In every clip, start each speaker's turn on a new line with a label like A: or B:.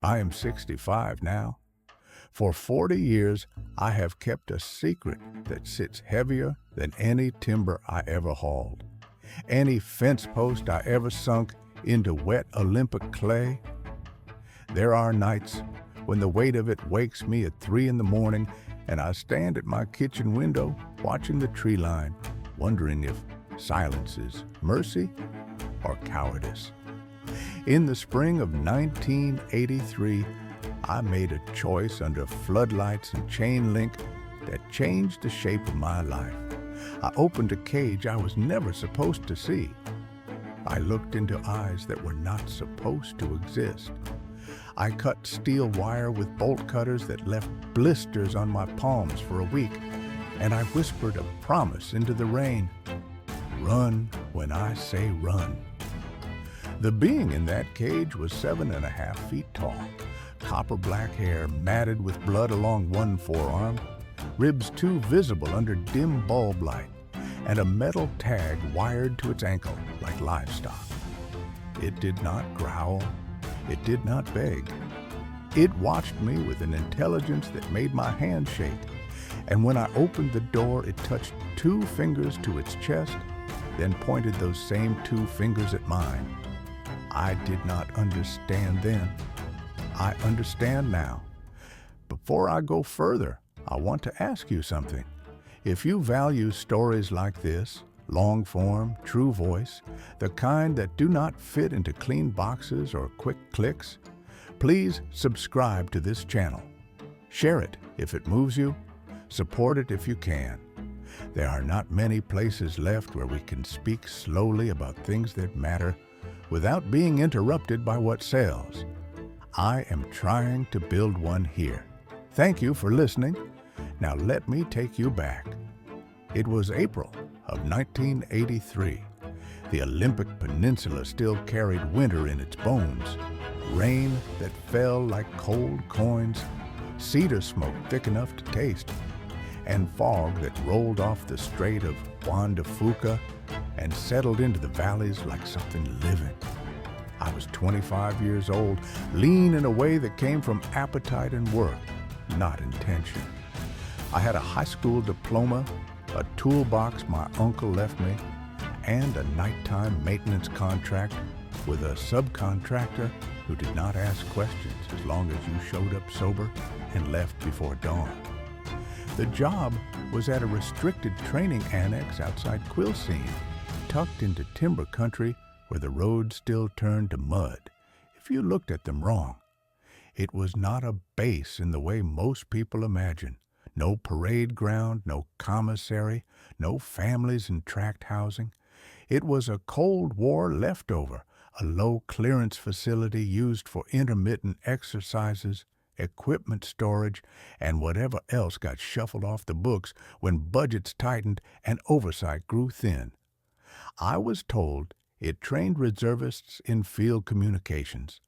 A: I am 65 now. For 40 years, I have kept a secret that sits heavier than any timber I ever hauled, any fence post I ever sunk into wet Olympic clay. There are nights when the weight of it wakes me at 3 in the morning and I stand at my kitchen window watching the tree line, wondering if silence is mercy or cowardice. In the spring of 1983, I made a choice under floodlights and chain link that changed the shape of my life. I opened a cage I was never supposed to see. I looked into eyes that were not supposed to exist. I cut steel wire with bolt cutters that left blisters on my palms for a week, and I whispered a promise into the rain. Run when I say run. The being in that cage was 7.5 feet tall, copper black hair matted with blood along one forearm, ribs too visible under dim bulb light, and a metal tag wired to its ankle like livestock. It did not growl. It did not beg. It watched me with an intelligence that made my hand shake, and when I opened the door, it touched 2 fingers to its chest, then pointed those same 2 fingers at mine. I did not understand then. I understand now. Before I go further, I want to ask you something. If you value stories like this, long form, true voice, the kind that do not fit into clean boxes or quick clicks, please subscribe to this channel. Share it if it moves you. Support it if you can. There are not many places left where we can speak slowly about things that matter without being interrupted by what sells. I am trying to build one here. Thank you for listening. Now let me take you back. It was April of 1983. The Olympic Peninsula still carried winter in its bones. Rain that fell like cold coins, cedar smoke thick enough to taste, and fog that rolled off the Strait of Juan de Fuca and settled into the valleys like something living. I was 25 years old, lean in a way that came from appetite and work, not intention. I had a high school diploma, a toolbox my uncle left me, and a nighttime maintenance contract with a subcontractor who did not ask questions as long as you showed up sober and left before dawn. The job was at a restricted training annex outside Quilcene, tucked into timber country where the roads still turned to mud if you looked at them wrong. It was not a base in the way most people imagine. No parade ground, no commissary, no families in tract housing. It was a Cold War leftover, a low-clearance facility used for intermittent exercises, equipment storage, and whatever else got shuffled off the books when budgets tightened and oversight grew thin. I was told it trained reservists in field communications.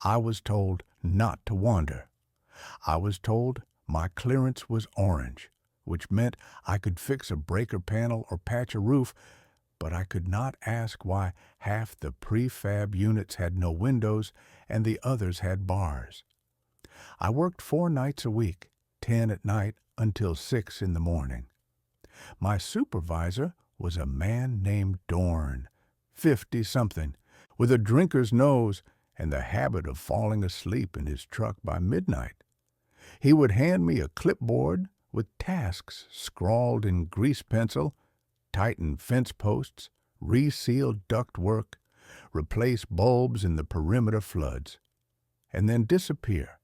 A: I was told not to wander. I was told my clearance was orange, which meant I could fix a breaker panel or patch a roof, but I could not ask why half the prefab units had no windows and the others had bars. I worked 4 nights a week, 10 at night until 6 in the morning. My supervisor was a man named Dorn, 50-something, with a drinker's nose and the habit of falling asleep in his truck by midnight. He would hand me a clipboard with tasks scrawled in grease pencil, tighten fence posts, reseal ductwork, replace bulbs in the perimeter floods, and then disappear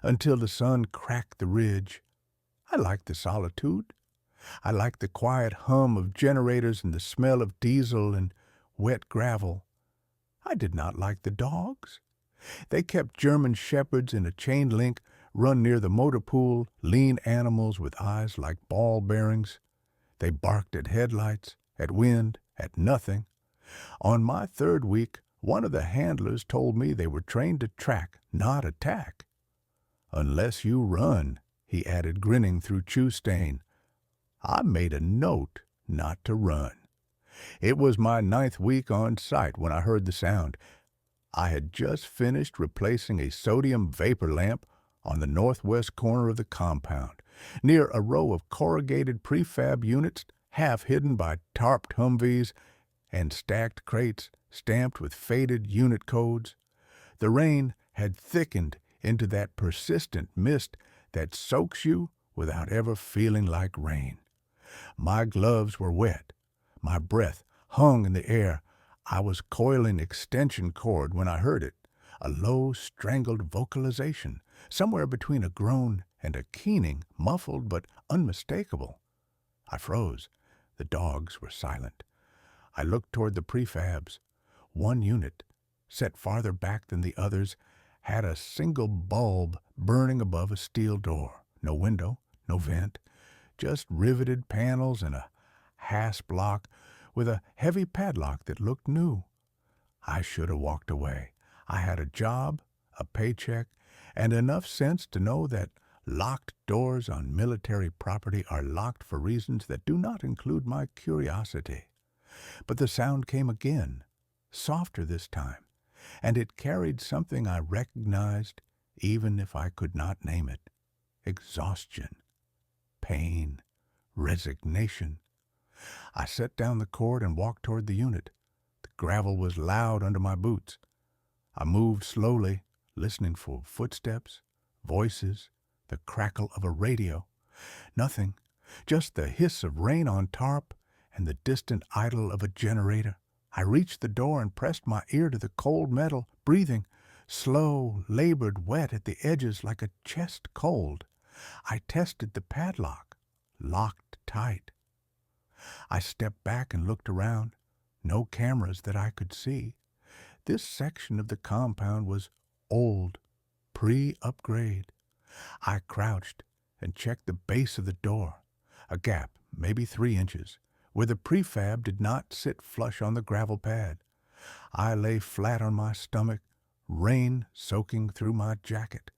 A: until the sun cracked the ridge. I liked the solitude. I liked the quiet hum of generators and the smell of diesel and wet gravel. I did not like the dogs. They kept German shepherds in a chain link run near the motor pool, lean animals with eyes like ball bearings. They barked at headlights, at wind, at nothing. On my 3rd week, one of the handlers told me they were trained to track, not attack. Unless you run, he added, grinning through chew stain. I made a note not to run. It was my 9th week on site when I heard the sound. I had just finished replacing a sodium vapor lamp on the northwest corner of the compound, near a row of corrugated prefab units half hidden by tarped Humvees and stacked crates stamped with faded unit codes. The rain had thickened into that persistent mist that soaks you without ever feeling like rain. My gloves were wet. My breath hung in the air. I was coiling extension cord when I heard it, a low, strangled vocalization, somewhere between a groan and a keening, muffled but unmistakable. I froze. The dogs were silent. I looked toward the prefabs. One unit, set farther back than the others, had a single bulb burning above a steel door. No window, no vent, just riveted panels and a hasp lock with a heavy padlock that looked new. I should have walked away. I had a job, a paycheck, and enough sense to know that locked doors on military property are locked for reasons that do not include my curiosity. But the sound came again, softer this time, and it carried something I recognized even if I could not name it. Exhaustion, pain, resignation. I set down the cord and walked toward the unit. The gravel was loud under my boots. I moved slowly, listening for footsteps, voices, the crackle of a radio. Nothing, just the hiss of rain on tarp and the distant idle of a generator. I reached the door and pressed my ear to the cold metal, breathing, slow, labored wet at the edges like a chest cold. I tested the padlock, locked tight. I stepped back and looked around. No cameras that I could see. This section of the compound was old, pre-upgrade. I crouched and checked the base of the door, a gap, maybe 3 inches, where the prefab did not sit flush on the gravel pad. I lay flat on my stomach, rain soaking through my jacket,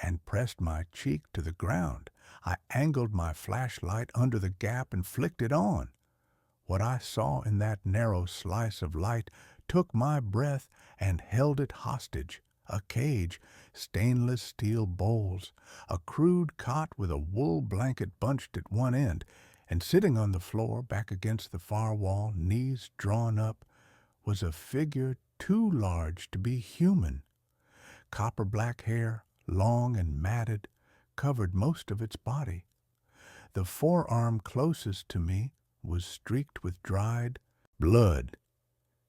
A: and pressed my cheek to the ground. I angled my flashlight under the gap and flicked it on. What I saw in that narrow slice of light took my breath and held it hostage. A cage, stainless steel bowls, a crude cot with a wool blanket bunched at one end, and sitting on the floor back against the far wall, knees drawn up, was a figure too large to be human. Copper-black hair, long and matted, covered most of its body. The forearm closest to me was streaked with dried blood.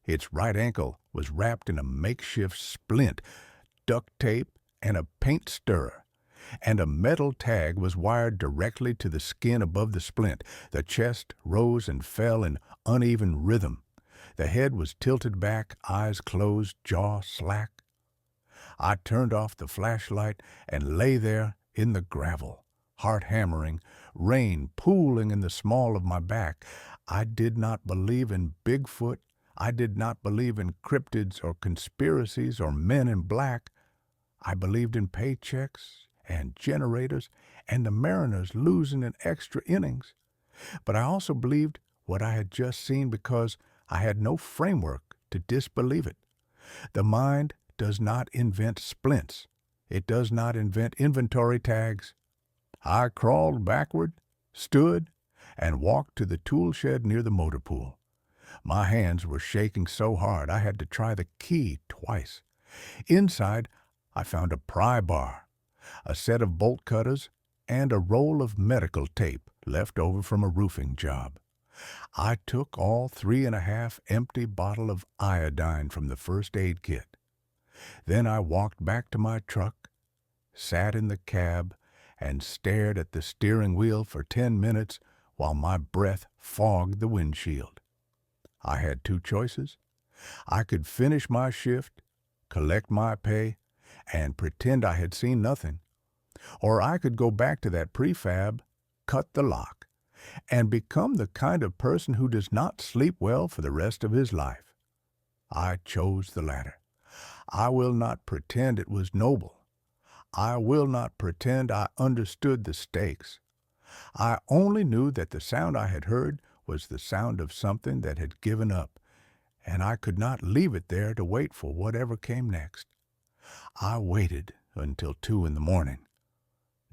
A: Its right ankle was wrapped in a makeshift splint, duct tape, and a paint stirrer, and a metal tag was wired directly to the skin above the splint. The chest rose and fell in uneven rhythm. The head was tilted back, eyes closed, jaw slack. I turned off the flashlight and lay there in the gravel, heart hammering, rain pooling in the small of my back. I did not believe in Bigfoot. I did not believe in cryptids or conspiracies or men in black. I believed in paychecks and generators and the Mariners losing in extra innings. But I also believed what I had just seen because I had no framework to disbelieve it. The mind does not invent splints. It does not invent inventory tags. I crawled backward, stood, and walked to the tool shed near the motor pool. My hands were shaking so hard I had to try the key twice. Inside, I found a pry bar, a set of bolt cutters, and a roll of medical tape left over from a roofing job. I took all 3.5 empty bottles of iodine from the first aid kit. Then I walked back to my truck, sat in the cab, and stared at the steering wheel for 10 minutes while my breath fogged the windshield. I had 2 choices. I could finish my shift, collect my pay, and pretend I had seen nothing. Or I could go back to that prefab, cut the lock, and become the kind of person who does not sleep well for the rest of his life. I chose the latter. I will not pretend it was noble. I will not pretend I understood the stakes. I only knew that the sound I had heard was the sound of something that had given up, and I could not leave it there to wait for whatever came next. I waited until 2 in the morning.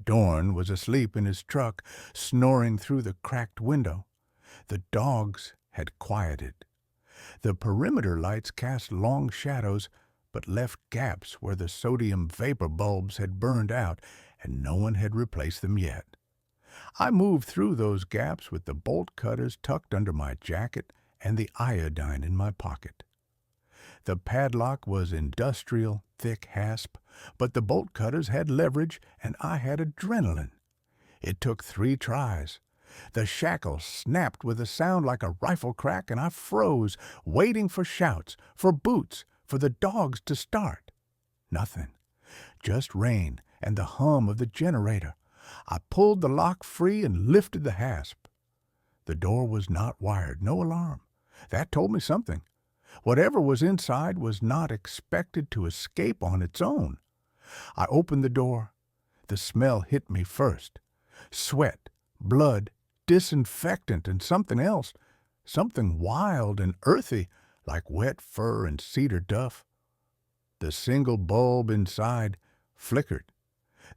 A: Dorn was asleep in his truck, snoring through the cracked window. The dogs had quieted. The perimeter lights cast long shadows, but left gaps where the sodium vapor bulbs had burned out, and no one had replaced them yet. I moved through those gaps with the bolt cutters tucked under my jacket and the iodine in my pocket. The padlock was industrial, thick hasp, but the bolt cutters had leverage and I had adrenaline. It took 3 tries. The shackle snapped with a sound like a rifle crack, and I froze, waiting for shouts, for boots, for the dogs to start. Nothing. Just rain and the hum of the generator. I pulled the lock free and lifted the hasp. The door was not wired, no alarm. That told me something. Whatever was inside was not expected to escape on its own. I opened the door. The smell hit me first. Sweat, blood, disinfectant, and something else. Something wild and earthy, like wet fur and cedar duff. The single bulb inside flickered.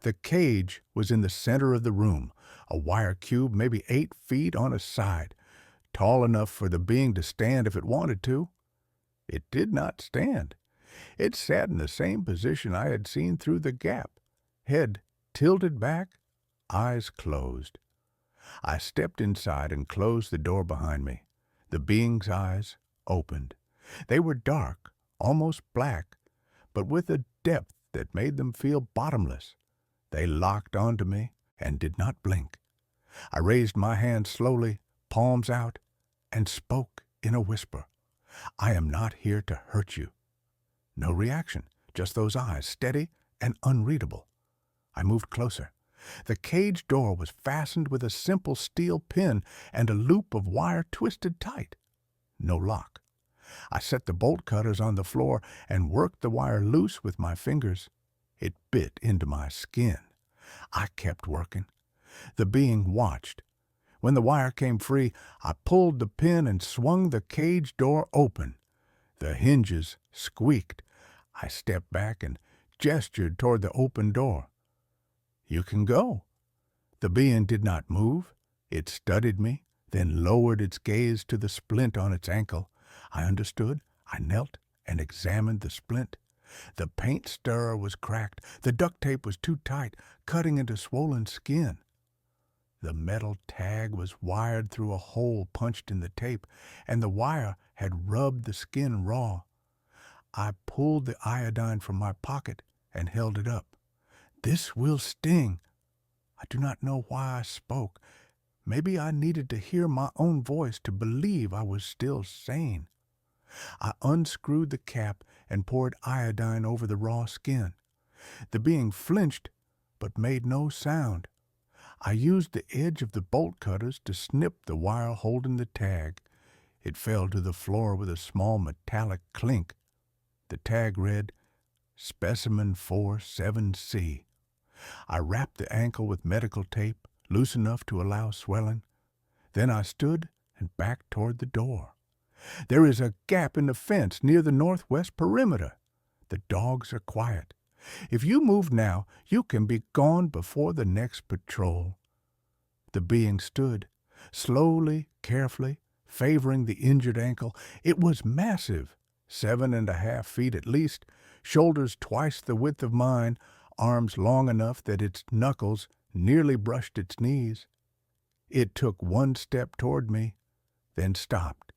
A: The cage was in the center of the room, a wire cube maybe 8 feet on a side, tall enough for the being to stand if it wanted to. It did not stand. It sat in the same position I had seen through the gap, head tilted back, eyes closed. I stepped inside and closed the door behind me. The being's eyes opened. They were dark, almost black, but with a depth that made them feel bottomless. They locked onto me and did not blink. I raised my hand slowly, palms out, and spoke in a whisper. "I am not here to hurt you." No reaction, just those eyes, steady and unreadable. I moved closer. The cage door was fastened with a simple steel pin and a loop of wire twisted tight. No lock. I set the bolt cutters on the floor and worked the wire loose with my fingers. It bit into my skin. I kept working. The being watched. When the wire came free, I pulled the pin and swung the cage door open. The hinges squeaked. I stepped back and gestured toward the open door. "You can go." The being did not move. It studied me, then lowered its gaze to the splint on its ankle. I understood. I knelt and examined the splint. The paint stirrer was cracked. The duct tape was too tight, cutting into swollen skin. The metal tag was wired through a hole punched in the tape, and the wire had rubbed the skin raw. I pulled the iodine from my pocket and held it up. "This will sting." I do not know why I spoke. Maybe I needed to hear my own voice to believe I was still sane. I unscrewed the cap and poured iodine over the raw skin. The being flinched, but made no sound. I used the edge of the bolt cutters to snip the wire holding the tag. It fell to the floor with a small metallic clink. The tag read, "Specimen 47C." I wrapped the ankle with medical tape, loose enough to allow swelling. Then I stood and backed toward the door. There is a gap in the fence near the northwest perimeter. The dogs are quiet. If you move now, you can be gone before the next patrol. The being stood, slowly, carefully, favoring the injured ankle. It was massive, 7.5 feet at least, shoulders twice the width of mine, arms long enough that its knuckles nearly brushed its knees. It took 1 step toward me, then stopped.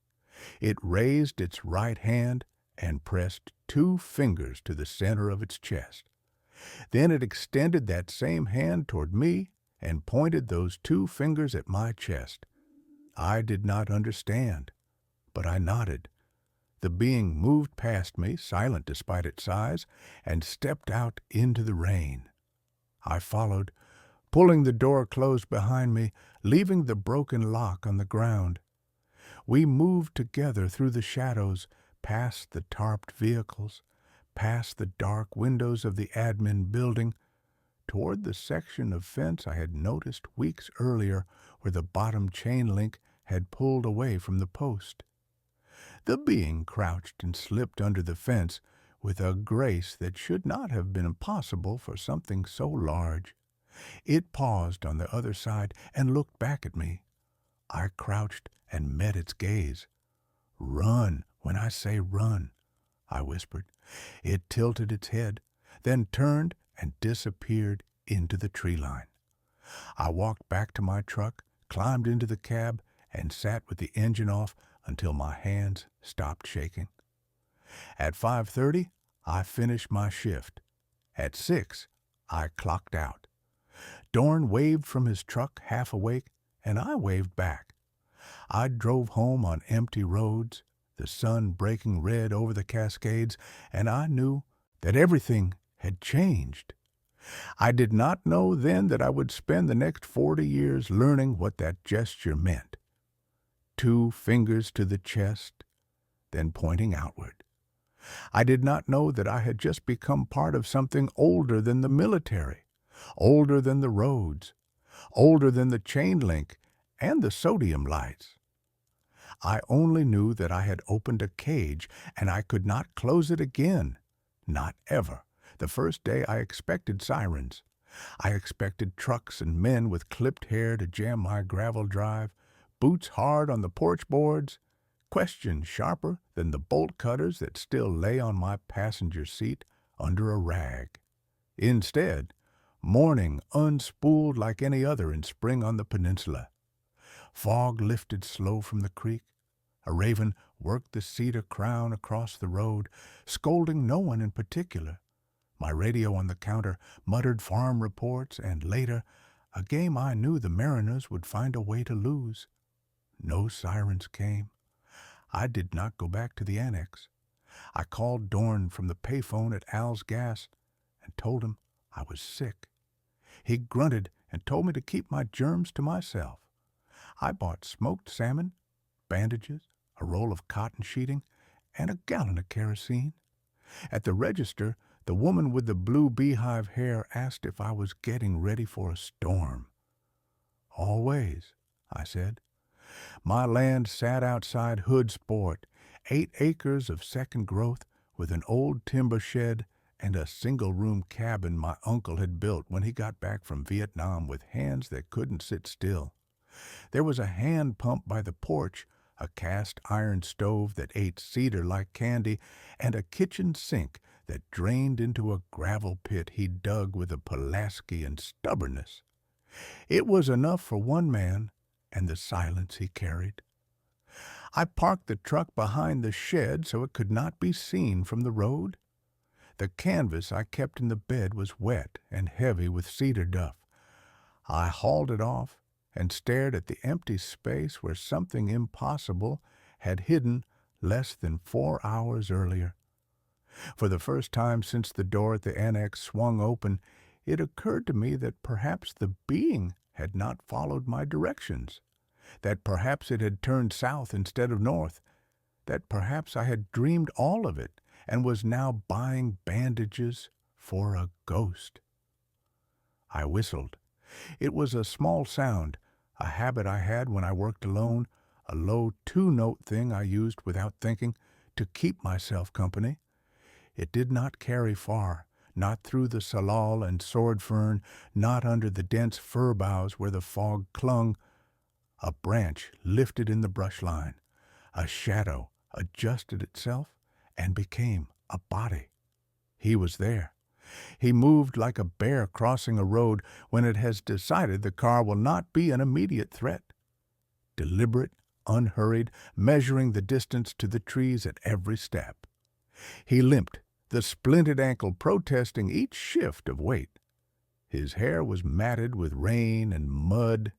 A: It raised its right hand and pressed 2 fingers to the center of its chest. Then it extended that same hand toward me and pointed those 2 fingers at my chest. I did not understand, but I nodded. The being moved past me, silent despite its size, and stepped out into the rain. I followed, pulling the door closed behind me, leaving the broken lock on the ground. We moved together through the shadows, past the tarped vehicles, past the dark windows of the admin building, toward the section of fence I had noticed weeks earlier where the bottom chain link had pulled away from the post. The being crouched and slipped under the fence with a grace that should not have been possible for something so large. It paused on the other side and looked back at me. I crouched and met its gaze. "Run when I say run," I whispered. It tilted its head, then turned and disappeared into the tree line. I walked back to my truck, climbed into the cab, and sat with the engine off until my hands stopped shaking. At 5:30, I finished my shift. At 6, I clocked out. Dorn waved from his truck half awake, and I waved back. I drove home on empty roads, the sun breaking red over the Cascades, and I knew that everything had changed. I did not know then that I would spend the next 40 years learning what that gesture meant. 2 fingers to the chest, then pointing outward. I did not know that I had just become part of something older than the military, older than the roads, older than the chain link and the sodium lights. I only knew that I had opened a cage and I could not close it again. Not ever. The first day I expected sirens. I expected trucks and men with clipped hair to jam my gravel drive, boots hard on the porch boards, questions sharper than the bolt cutters that still lay on my passenger seat under a rag. Instead, morning unspooled like any other in spring on the peninsula. Fog lifted slow from the creek. A raven worked the cedar crown across the road, scolding no one in particular. My radio on the counter muttered farm reports, and later, a game I knew the Mariners would find a way to lose. No sirens came. I did not go back to the annex. I called Dorn from the payphone at Al's Gas and told him I was sick. He grunted and told me to keep my germs to myself. I bought smoked salmon, bandages, a roll of cotton sheeting, and a gallon of kerosene. At the register, the woman with the blue beehive hair asked if I was getting ready for a storm. "Always," I said. My land sat outside Hood Sport, 8 acres of second growth with an old timber shed and a single-room cabin my uncle had built when he got back from Vietnam with hands that couldn't sit still. There was a hand pump by the porch, a cast-iron stove that ate cedar like candy, and a kitchen sink that drained into a gravel pit he dug with a Pulaskian stubbornness. It was enough for one man and the silence he carried. I parked the truck behind the shed so it could not be seen from the road. The canvas I kept in the bed was wet and heavy with cedar duff. I hauled it off and stared at the empty space where something impossible had hidden less than 4 hours earlier. For the first time since the door at the annex swung open, it occurred to me that perhaps the being had not followed my directions, that perhaps it had turned south instead of north, that perhaps I had dreamed all of it and was now buying bandages for a ghost. I whistled. It was a small sound, a habit I had when I worked alone, a low 2-note thing I used without thinking to keep myself company. It did not carry far, not through the salal and sword fern, not under the dense fir boughs where the fog clung. A branch lifted in the brush line. A shadow adjusted itself and became a body. He was there. He moved like a bear crossing a road when it has decided the car will not be an immediate threat. Deliberate, unhurried, measuring the distance to the trees at every step. He limped, the splinted ankle protesting each shift of weight. His hair was matted with rain and mud.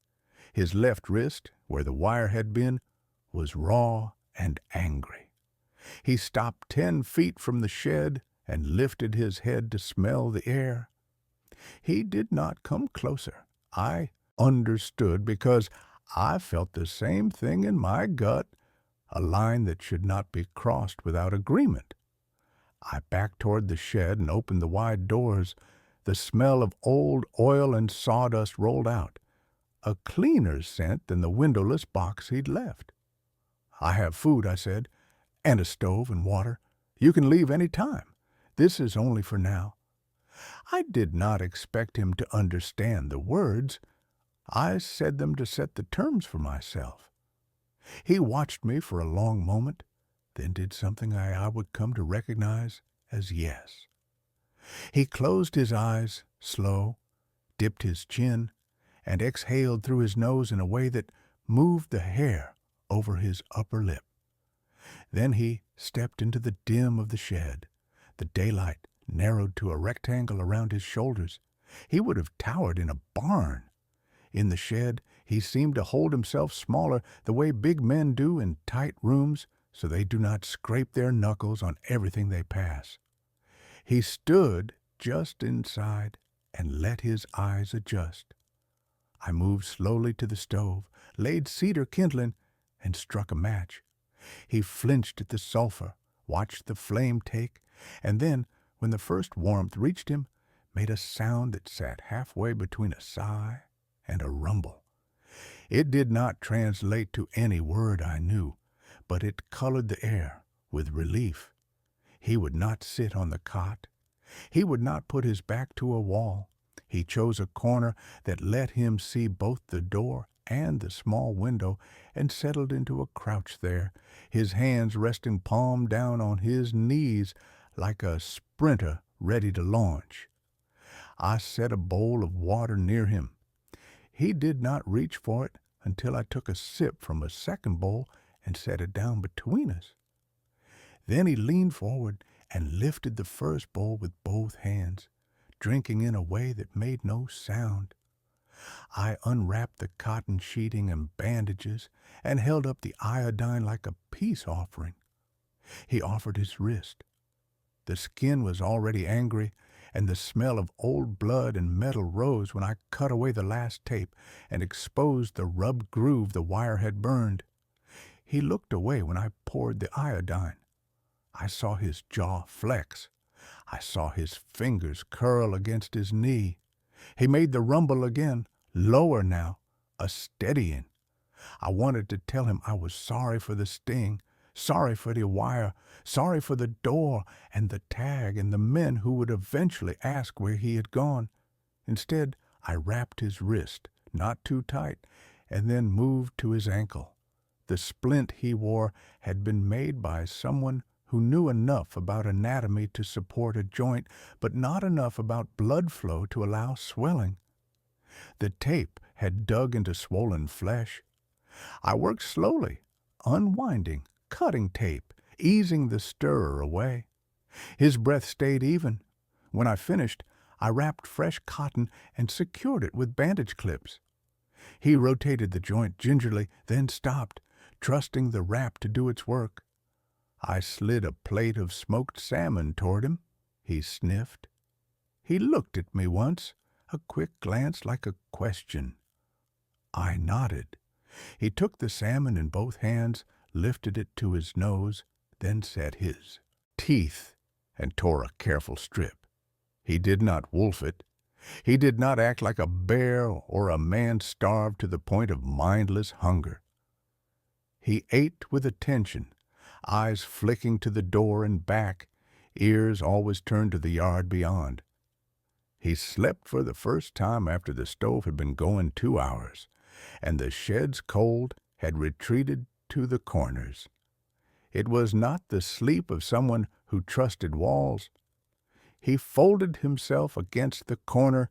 A: His left wrist, where the wire had been, was raw and angry. He stopped 10 feet from the shed and lifted his head to smell the air. He did not come closer. I understood because I felt the same thing in my gut, a line that should not be crossed without agreement. I backed toward the shed and opened the wide doors. The smell of old oil and sawdust rolled out, a cleaner scent than the windowless box he'd left. "I have food," I said, and a stove and water. You can leave any time. This is only for now." I did not expect him to understand the words. I said them to set the terms for myself. He watched me for a long moment, then did something I would come to recognize as yes. He closed his eyes, slow, dipped his chin, and exhaled through his nose in a way that moved the hair over his upper lip. Then he stepped into the dim of the shed. The daylight narrowed to a rectangle around his shoulders. He would have towered in a barn. In the shed, he seemed to hold himself smaller the way big men do in tight rooms, so they do not scrape their knuckles on everything they pass. He stood just inside and let his eyes adjust. I moved slowly to the stove, laid cedar kindling, and struck a match. He flinched at the sulfur, watched the flame take, and then, when the first warmth reached him, made a sound that sat halfway between a sigh and a rumble. It did not translate to any word I knew, but it colored the air with relief. He would not sit on the cot. He would not put his back to a wall. He chose a corner that let him see both the door and the small window, and settled into a crouch there, his hands resting palm down on his knees like a sprinter ready to launch. I set a bowl of water near him. He did not reach for it until I took a sip from a second bowl and set it down between us. Then he leaned forward and lifted the first bowl with both hands, drinking in a way that made no sound. I unwrapped the cotton sheeting and bandages and held up the iodine like a peace offering. He offered his wrist. The skin was already angry, and the smell of old blood and metal rose when I cut away the last tape and exposed the rubbed groove the wire had burned. He looked away when I poured the iodine. I saw his jaw flex. I saw his fingers curl against his knee. He made the rumble again, lower now, a steadying. I wanted to tell him I was sorry for the sting, sorry for the wire, sorry for the door and the tag and the men who would eventually ask where he had gone. Instead, I wrapped his wrist, not too tight, and then moved to his ankle. The splint he wore had been made by someone who knew enough about anatomy to support a joint, but not enough about blood flow to allow swelling. The tape had dug into swollen flesh. I worked slowly, unwinding, cutting tape, easing the stirrer away. His breath stayed even. When I finished, I wrapped fresh cotton and secured it with bandage clips. He rotated the joint gingerly, then stopped, trusting the wrap to do its work. I slid a plate of smoked salmon toward him. He sniffed. He looked at me once, a quick glance like a question. I nodded. He took the salmon in both hands, lifted it to his nose, then set his teeth and tore a careful strip. He did not wolf it. He did not act like a bear or a man starved to the point of mindless hunger. He ate with attention, eyes flicking to the door and back, ears always turned to the yard beyond. He slept for the first time after the stove had been going 2 hours, and the shed's cold had retreated to the corners. It was not the sleep of someone who trusted walls. He folded himself against the corner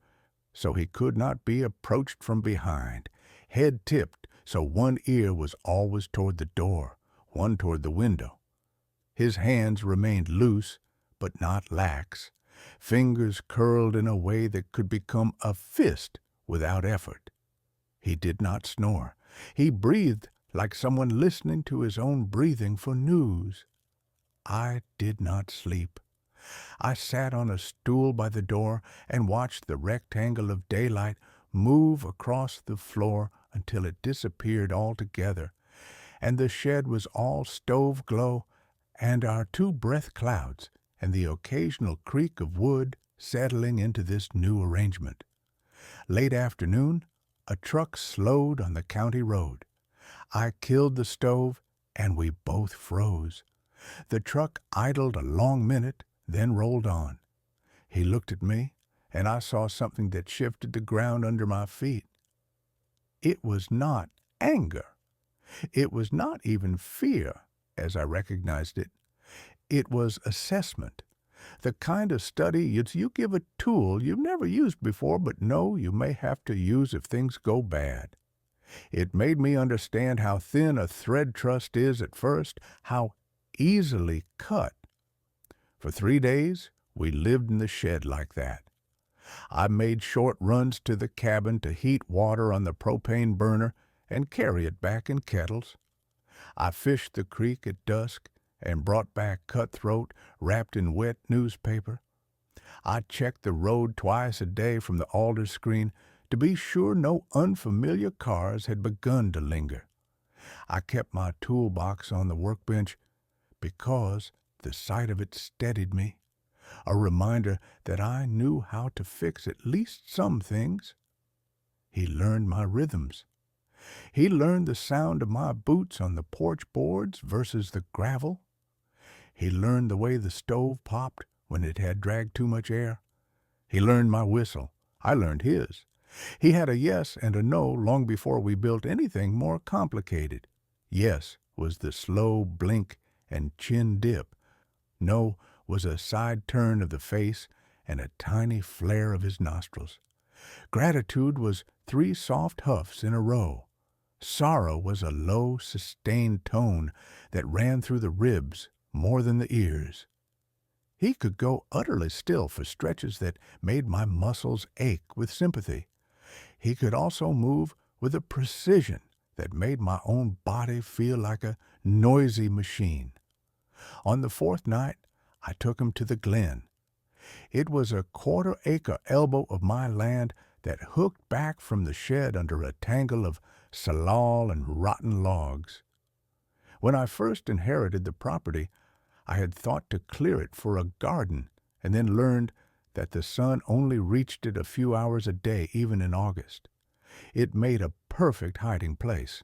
A: so he could not be approached from behind, head tipped so one ear was always toward the door, one toward the window. His hands remained loose, but not lax, fingers curled in a way that could become a fist without effort. He did not snore. He breathed like someone listening to his own breathing for news. I did not sleep. I sat on a stool by the door and watched the rectangle of daylight move across the floor until it disappeared altogether, and the shed was all stove glow and our 2 breath clouds and the occasional creak of wood settling into this new arrangement. Late afternoon, a truck slowed on the county road. I killed the stove, and we both froze. The truck idled a long minute, then rolled on. He looked at me, and I saw something that shifted the ground under my feet. It was not anger. It was not even fear, as I recognized it. It was assessment. The kind of study you give a tool you've never used before but know you may have to use if things go bad. It made me understand how thin a thread trust is at first, how easily cut. For 3 days, we lived in the shed like that. I made short runs to the cabin to heat water on the propane burner and carry it back in kettles. I fished the creek at dusk and brought back cutthroat wrapped in wet newspaper. I checked the road twice a day from the alder screen to be sure no unfamiliar cars had begun to linger. I kept my toolbox on the workbench because the sight of it steadied me, a reminder that I knew how to fix at least some things. He learned my rhythms. He learned the sound of my boots on the porch boards versus the gravel. He learned the way the stove popped when it had dragged too much air. He learned my whistle. I learned his. He had a yes and a no long before we built anything more complicated. Yes was the slow blink and chin dip. No was a side turn of the face and a tiny flare of his nostrils. Gratitude was 3 soft huffs in a row. Sorrow was a low, sustained tone that ran through the ribs more than the ears. He could go utterly still for stretches that made my muscles ache with sympathy. He could also move with a precision that made my own body feel like a noisy machine. On the 4th night, I took him to the glen. It was a 1/4-acre elbow of my land that hooked back from the shed under a tangle of salal and rotten logs. When I first inherited the property, I had thought to clear it for a garden and then learned that the sun only reached it a few hours a day, even in August. It made a perfect hiding place.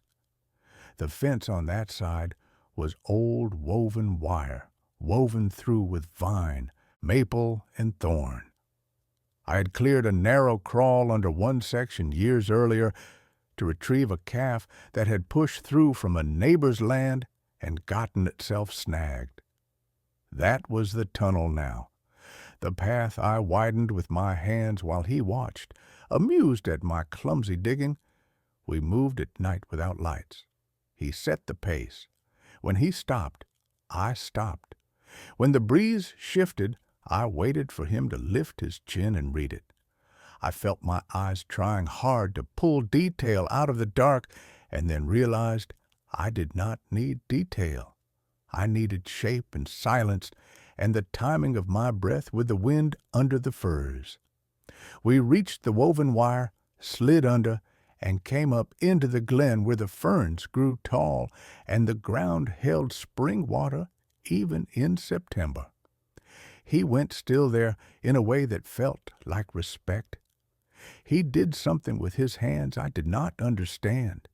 A: The fence on that side was old woven wire, woven through with vine, maple, and thorn. I had cleared a narrow crawl under one section years earlier to retrieve a calf that had pushed through from a neighbor's land and gotten itself snagged. That was the tunnel now. The path I widened with my hands while he watched, amused at my clumsy digging. We moved at night without lights. He set the pace. When he stopped, I stopped. When the breeze shifted, I waited for him to lift his chin and read it. I felt my eyes trying hard to pull detail out of the dark and then realized I did not need detail. I needed shape and silence and the timing of my breath with the wind under the firs. We reached the woven wire, slid under, and came up into the glen where the ferns grew tall and the ground held spring water even in September. He went still there in a way that felt like respect. He did something with his hands I did not understand.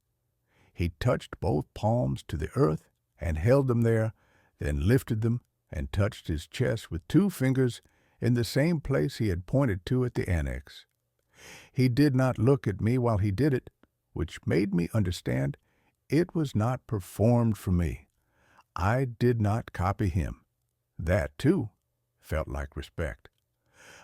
A: He touched both palms to the earth and held them there, then lifted them and touched his chest with 2 fingers in the same place he had pointed to at the annex. He did not look at me while he did it, which made me understand it was not performed for me. I did not copy him. That, too, felt like respect.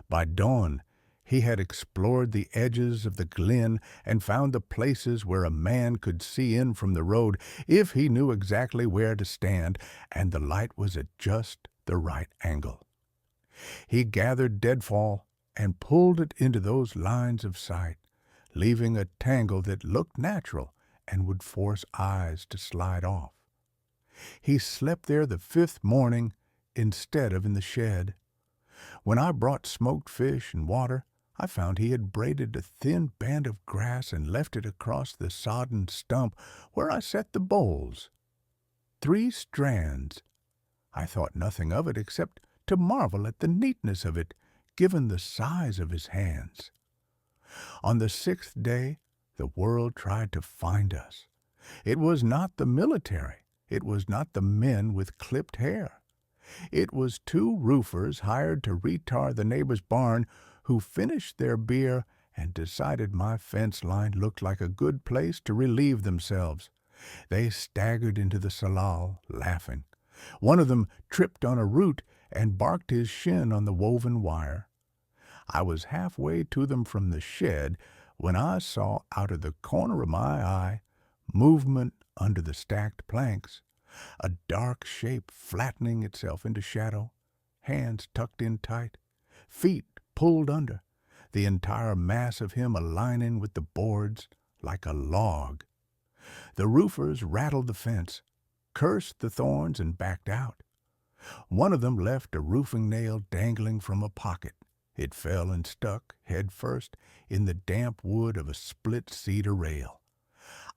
A: By dawn, he had explored the edges of the glen and found the places where a man could see in from the road if he knew exactly where to stand and the light was at just the right angle. He gathered deadfall and pulled it into those lines of sight, leaving a tangle that looked natural and would force eyes to slide off. He slept there the 5th morning instead of in the shed. When I brought smoked fish and water, I found he had braided a thin band of grass and left it across the sodden stump where I set the bowls. 3 strands. I thought nothing of it except to marvel at the neatness of it, given the size of his hands. On the 6th day, the world tried to find us. It was not the military. it was not the men with clipped hair. It was two roofers hired to retar the neighbor's barn who finished their beer and decided my fence line looked like a good place to relieve themselves. They staggered into the salal, laughing. One of them tripped on a root and barked his shin on the woven wire. I was halfway to them from the shed when I saw out of the corner of my eye movement under the stacked planks, a dark shape flattening itself into shadow, hands tucked in tight, feet pulled under, the entire mass of him aligning with the boards like a log. The roofers rattled the fence, cursed the thorns, and backed out. One of them left a roofing nail dangling from a pocket. It fell and stuck, head first, in the damp wood of a split cedar rail.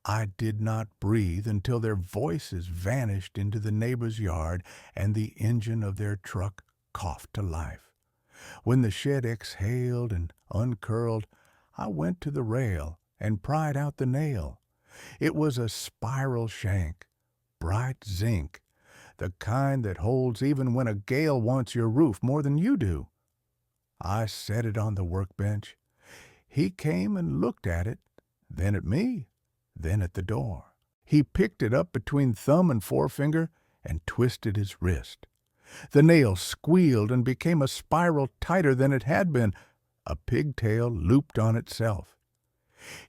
A: I did not breathe until their voices vanished into the neighbor's yard and the engine of their truck coughed to life. When the shed exhaled and uncurled, I went to the rail and pried out the nail. It was a spiral shank, bright zinc, the kind that holds even when a gale wants your roof more than you do. I set it on the workbench. He came and looked at it, then at me, then at the door. He picked it up between thumb and forefinger and twisted his wrist. The nail squealed and became a spiral tighter than it had been. A pigtail looped on itself.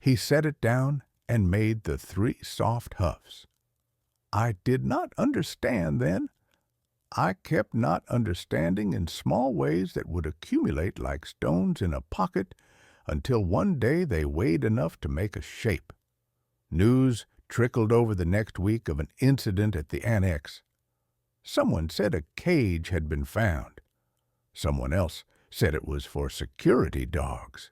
A: He set it down and made the 3 soft huffs. I did not understand then. I kept not understanding in small ways that would accumulate like stones in a pocket until one day they weighed enough to make a shape. News trickled over the next week of an incident at the annex. Someone said a cage had been found. Someone else said it was for security dogs.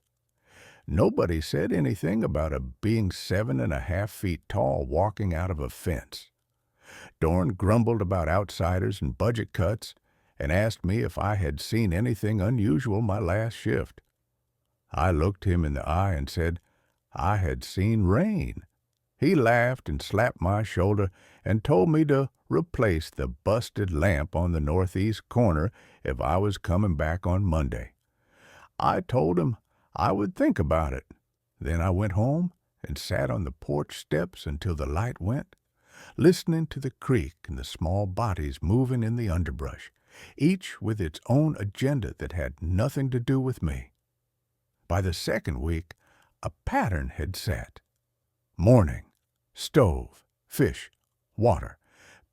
A: Nobody said anything about a being 7.5 feet tall walking out of a fence. Dorn grumbled about outsiders and budget cuts and asked me if I had seen anything unusual my last shift. I looked him in the eye and said I had seen rain. He laughed and slapped my shoulder and told me to replace the busted lamp on the northeast corner if I was coming back on Monday. I told him I would think about it. Then I went home and sat on the porch steps until the light went, listening to the creek and the small bodies moving in the underbrush, each with its own agenda that had nothing to do with me. By the second week, a pattern had set. Morning, stove, fish, water,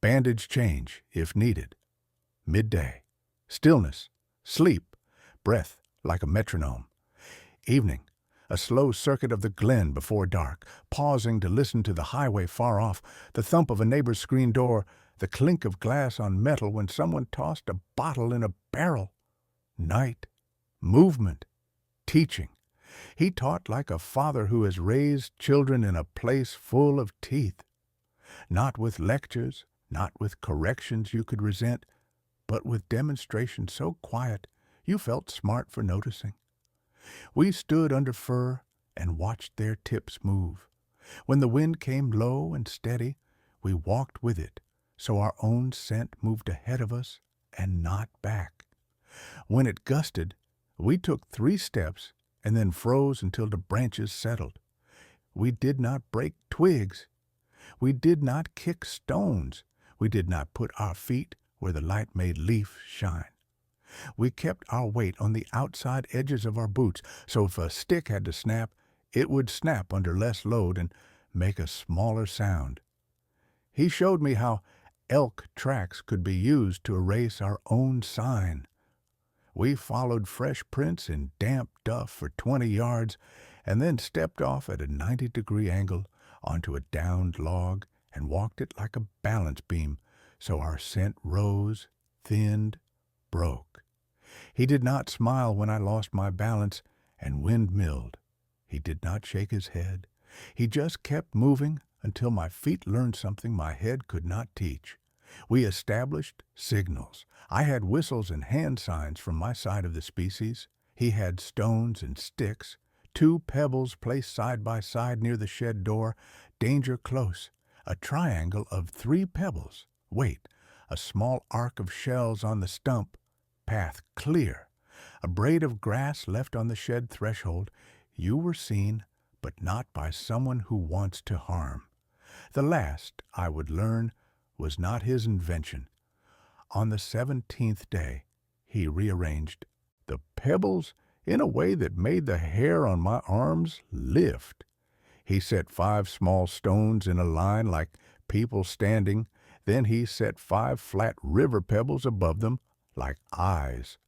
A: bandage change if needed. Midday, stillness, sleep, breath like a metronome. Evening, a slow circuit of the glen before dark, pausing to listen to the highway far off, the thump of a neighbor's screen door, the clink of glass on metal when someone tossed a bottle in a barrel. Night, movement, teaching. He taught like a father who has raised children in a place full of teeth. Not with lectures, not with corrections you could resent, but with demonstration so quiet you felt smart for noticing. We stood under fir and watched their tips move. When the wind came low and steady, we walked with it, so our own scent moved ahead of us and not back. When it gusted, we took 3 steps and then froze until the branches settled. We did not break twigs. We did not kick stones. We did not put our feet where the light made leaf shine. We kept our weight on the outside edges of our boots, so if a stick had to snap, it would snap under less load and make a smaller sound. He showed me how elk tracks could be used to erase our own sign. We followed fresh prints in damp duff for 20 yards and then stepped off at a 90-degree angle onto a downed log and walked it like a balance beam, so our scent rose, thinned, broke. He did not smile when I lost my balance and windmilled. He did not shake his head. He just kept moving until my feet learned something my head could not teach. We established signals. I had whistles and hand signs from my side of the species. He had stones and sticks, 2 pebbles placed side by side near the shed door, danger close. A triangle of 3 pebbles. Wait, a small arc of shells on the stump. Path clear. A braid of grass left on the shed threshold. You were seen, but not by someone who wants to harm. The last, I would learn, was not his invention. On the 17th day, he rearranged the pebbles in a way that made the hair on my arms lift. He set 5 small stones in a line like people standing. Then he set 5 flat river pebbles above them like eyes.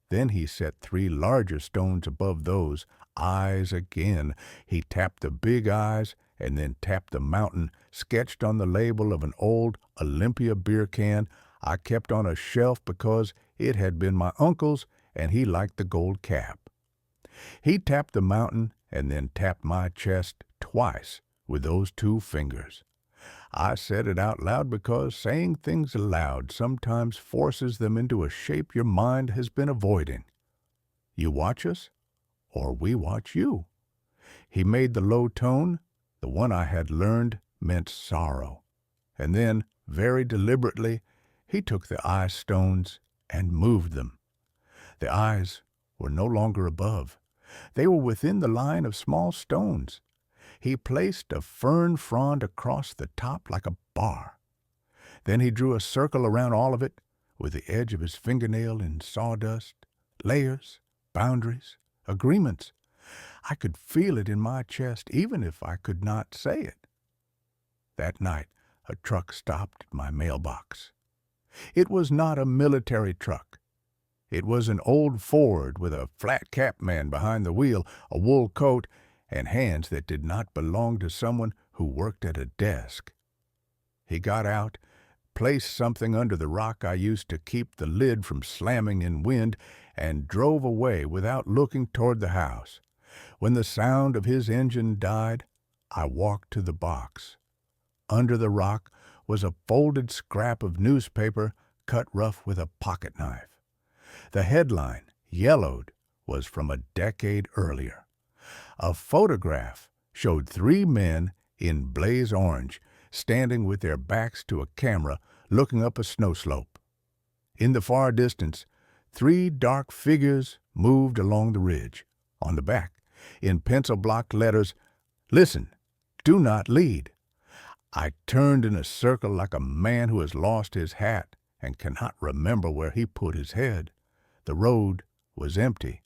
A: Then he set 3 larger stones above those, eyes again. He tapped the big eyes and then tapped the mountain, sketched on the label of an old Olympia beer can I kept on a shelf because it had been my uncle's and he liked the gold cap. He tapped the mountain and then tapped my chest twice with those 2 fingers. I said it out loud because saying things aloud sometimes forces them into a shape your mind has been avoiding. You watch us, or we watch you. He made the low tone, the one I had learned meant sorrow. And then, very deliberately, he took the eye stones and moved them. The eyes were no longer above. They were within the line of small stones. He placed a fern frond across the top like a bar. Then he drew a circle around all of it with the edge of his fingernail in sawdust, layers, boundaries, agreements. I could feel it in my chest even if I could not say it. That night, a truck stopped at my mailbox. It was not a military truck. It was an old Ford with a flat-cap man behind the wheel, a wool coat, and hands that did not belong to someone who worked at a desk. He got out, placed something under the rock I used to keep the lid from slamming in wind, and drove away without looking toward the house. When the sound of his engine died, I walked to the box. Under the rock was a folded scrap of newspaper cut rough with a pocket knife. The headline, yellowed, was from a decade earlier. A photograph showed 3 men in blaze orange standing with their backs to a camera looking up a snow slope. In the far distance, 3 dark figures moved along the ridge. On the back, in pencil block letters, "Listen, do not lead." I turned in a circle like a man who has lost his hat and cannot remember where he put his head. The road was empty.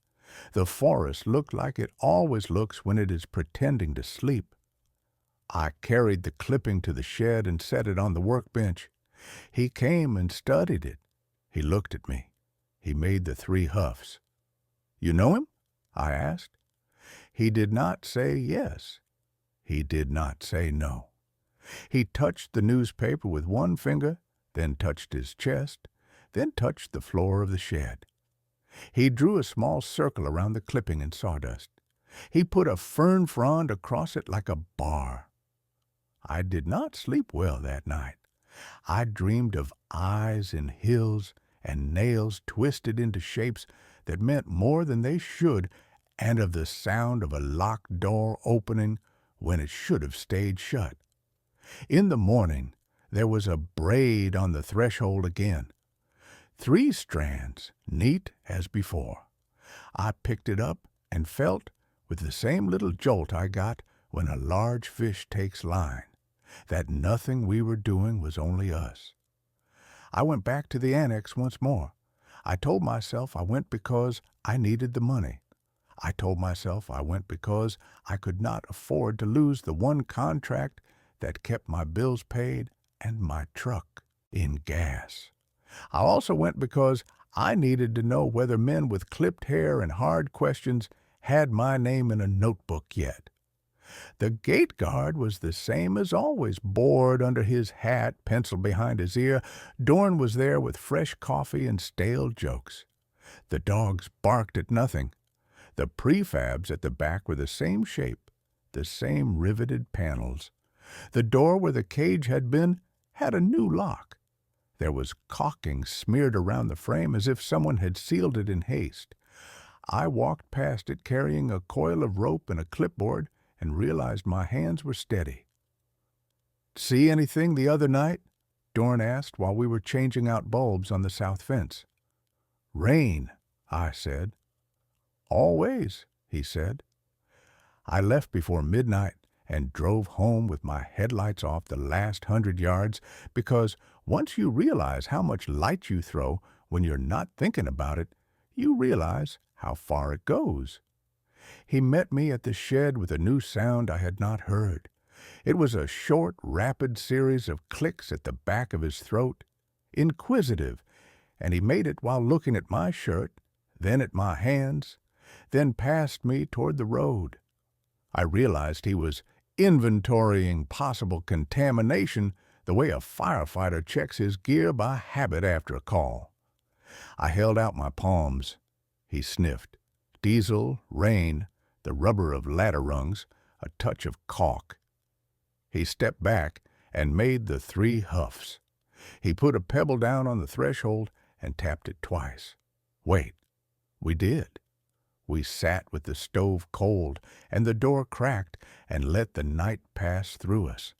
A: The forest looked like it always looks when it is pretending to sleep. I carried the clipping to the shed and set it on the workbench. He came and studied it. He looked at me. He made the 3 huffs. "You know him?" I asked. He did not say yes. He did not say no. He touched the newspaper with 1 finger, then touched his chest, then touched the floor of the shed. He drew a small circle around the clipping in sawdust. He put a fern frond across it like a bar. I did not sleep well that night. I dreamed of eyes in hills and nails twisted into shapes that meant more than they should, and of the sound of a locked door opening when it should have stayed shut. In the morning, there was a braid on the threshold again. 3 strands, neat as before. I picked it up and felt, with the same little jolt I got when a large fish takes line, that nothing we were doing was only us. I went back to the annex once more. I told myself I went because I needed the money. I told myself I went because I could not afford to lose the 1 contract that kept my bills paid and my truck in gas. I also went because I needed to know whether men with clipped hair and hard questions had my name in a notebook yet. The gate guard was the same as always, bored under his hat, pencil behind his ear. Dorn was there with fresh coffee and stale jokes. The dogs barked at nothing. The prefabs at the back were the same shape, the same riveted panels. The door where the cage had been had a new lock. There was caulking smeared around the frame as if someone had sealed it in haste. I walked past it carrying a coil of rope and a clipboard and realized my hands were steady. See anything the other night? Dorn asked while we were changing out bulbs on the south fence. Rain, I said. Always, he said. I left before midnight and drove home with my headlights off the last 100 yards because once you realize how much light you throw when you're not thinking about it, you realize how far it goes. He met me at the shed with a new sound I had not heard. It was a short, rapid series of clicks at the back of his throat, inquisitive, and he made it while looking at my shirt, then at my hands, then past me toward the road. I realized he was inventorying possible contamination the way a firefighter checks his gear by habit after a call. I held out my palms. He sniffed. Diesel, rain, the rubber of ladder rungs, a touch of caulk. He stepped back and made the 3 huffs. He put a pebble down on the threshold and tapped it twice. Wait, we did. We sat with the stove cold and the door cracked and let the night pass through us.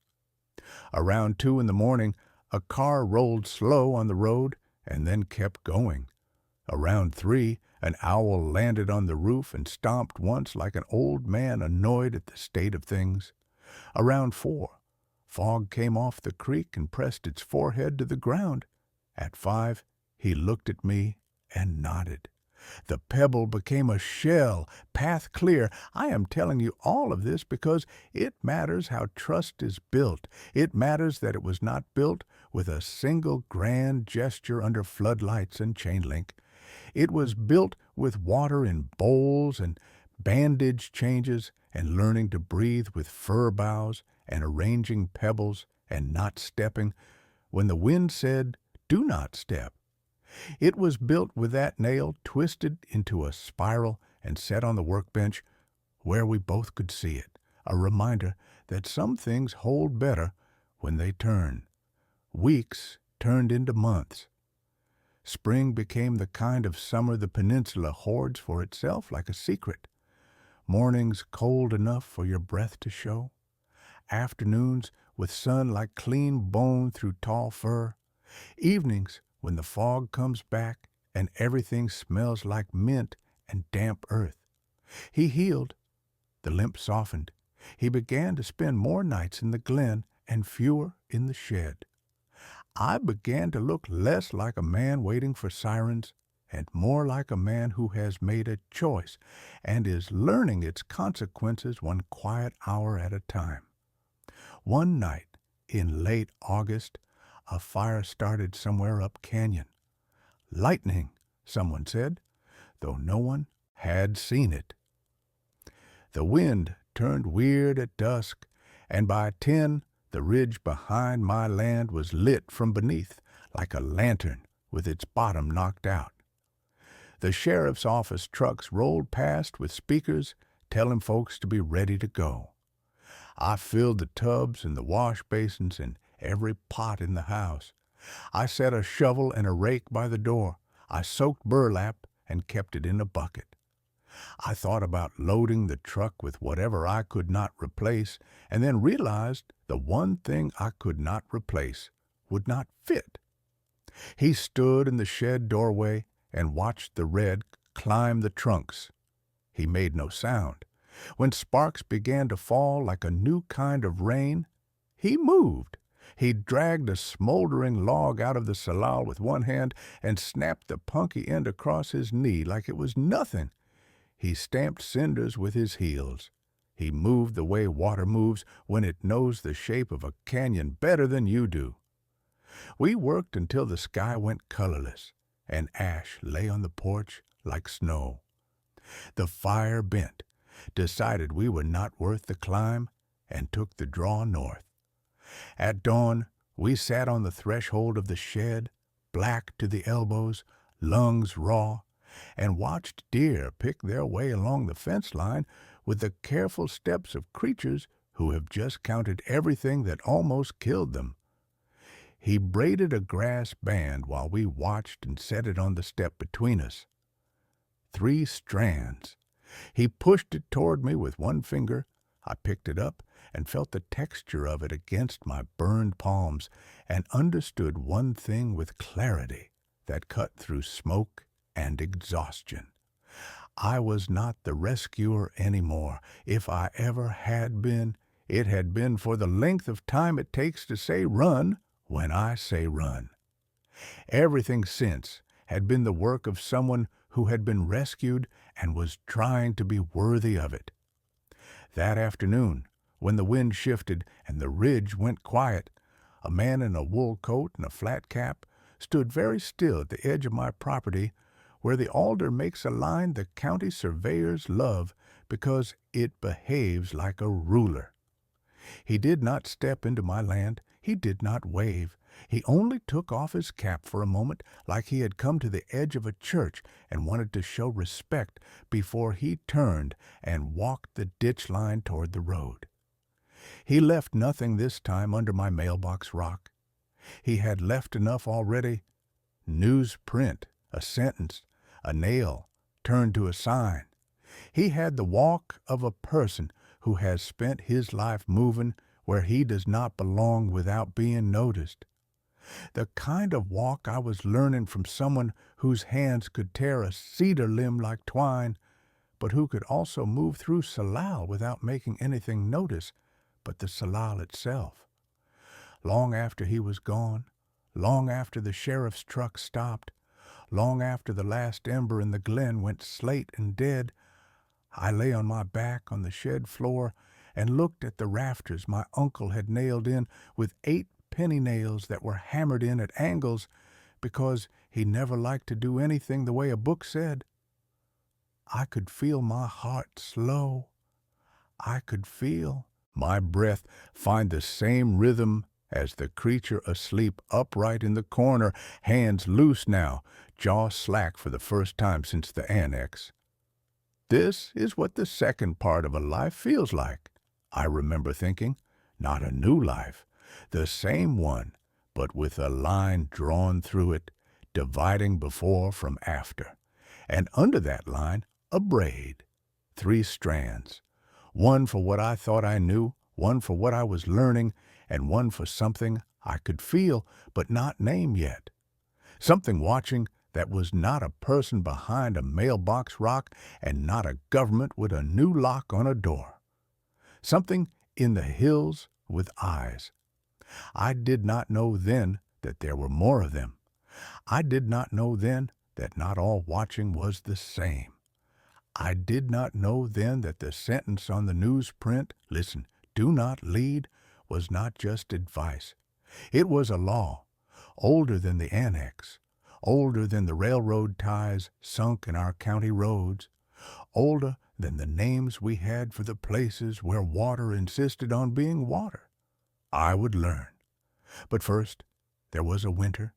A: Around 2 in the morning, a car rolled slow on the road and then kept going. Around 3, an owl landed on the roof and stomped once like an old man annoyed at the state of things. Around 4, fog came off the creek and pressed its forehead to the ground. At 5, he looked at me and nodded. The pebble became a shell, path clear. I am telling you all of this because it matters how trust is built. It matters that it was not built with a single grand gesture under floodlights and chain link. It was built with water in bowls and bandage changes and learning to breathe with fir boughs and arranging pebbles and not stepping when the wind said, "Do not step." It was built with that nail twisted into a spiral and set on the workbench where we both could see it, a reminder that some things hold better when they turn. Weeks turned into months. Spring became the kind of summer the peninsula hoards for itself like a secret. Mornings cold enough for your breath to show. Afternoons with sun like clean bone through tall fir. Evenings when the fog comes back and everything smells like mint and damp earth. He healed. The limp softened. He began to spend more nights in the glen and fewer in the shed. I began to look less like a man waiting for sirens and more like a man who has made a choice and is learning its consequences one quiet hour at a time. One night in late August, a fire started somewhere up canyon. Lightning, someone said, though no one had seen it. The wind turned weird at dusk, and by 10, the ridge behind my land was lit from beneath like a lantern with its bottom knocked out. The sheriff's office trucks rolled past with speakers telling folks to be ready to go. I filled the tubs and the wash basins and every pot in the house. I set a shovel and a rake by the door. I soaked burlap and kept it in a bucket. I thought about loading the truck with whatever I could not replace and then realized the one thing I could not replace would not fit. He stood in the shed doorway and watched the red climb the trunks. He made no sound. When sparks began to fall like a new kind of rain, he moved. He dragged a smoldering log out of the salal with one hand and snapped the punky end across his knee like it was nothing. He stamped cinders with his heels. He moved the way water moves when it knows the shape of a canyon better than you do. We worked until the sky went colorless, and ash lay on the porch like snow. The fire bent, decided we were not worth the climb, and took the draw north. At dawn, we sat on the threshold of the shed, black to the elbows, lungs raw, and watched deer pick their way along the fence line with the careful steps of creatures who have just counted everything that almost killed them. He braided a grass band while we watched and set it on the step between us. 3 strands. He pushed it toward me with one finger, I picked it up and felt the texture of it against my burned palms and understood one thing with clarity that cut through smoke and exhaustion. I was not the rescuer anymore. If I ever had been, it had been for the length of time it takes to say run when I say run. Everything since had been the work of someone who had been rescued and was trying to be worthy of it. That afternoon, when the wind shifted and the ridge went quiet, a man in a wool coat and a flat cap stood very still at the edge of my property where the alder makes a line the county surveyors love because it behaves like a ruler. He did not step into my land. He did not wave. He only took off his cap for a moment like he had come to the edge of a church and wanted to show respect before he turned and walked the ditch line toward the road. He left nothing this time under my mailbox rock. He had left enough already. Newsprint, a sentence, a nail turned to a sign. He had the walk of a person who has spent his life moving where he does not belong without being noticed. The kind of walk I was learning from someone whose hands could tear a cedar limb like twine, but who could also move through salal without making anything notice but the salal itself. Long after he was gone, long after the sheriff's truck stopped, long after the last ember in the glen went slate and dead, I lay on my back on the shed floor and looked at the rafters my uncle had nailed in with 8 penny nails that were hammered in at angles because he never liked to do anything the way a book said. I could feel my heart slow. I could feel my breath find the same rhythm as the creature asleep upright in the corner, hands loose now, jaw slack for the first time since the annex. This is what the second part of a life feels like, I remember thinking. Not a new life, the same one, but with a line drawn through it, dividing before from after. And under that line, a braid, 3 strands, one for what I thought I knew, one for what I was learning, and one for something I could feel but not name yet. Something watching that was not a person behind a mailbox rock and not a government with a new lock on a door. Something in the hills with eyes. I did not know then that there were more of them. I did not know then that not all watching was the same. I did not know then that the sentence on the newsprint, "Listen, do not lead," was not just advice. It was a law, older than the annex, older than the railroad ties sunk in our county roads, older than the names we had for the places where water insisted on being water. I would learn. But first, there was a winter,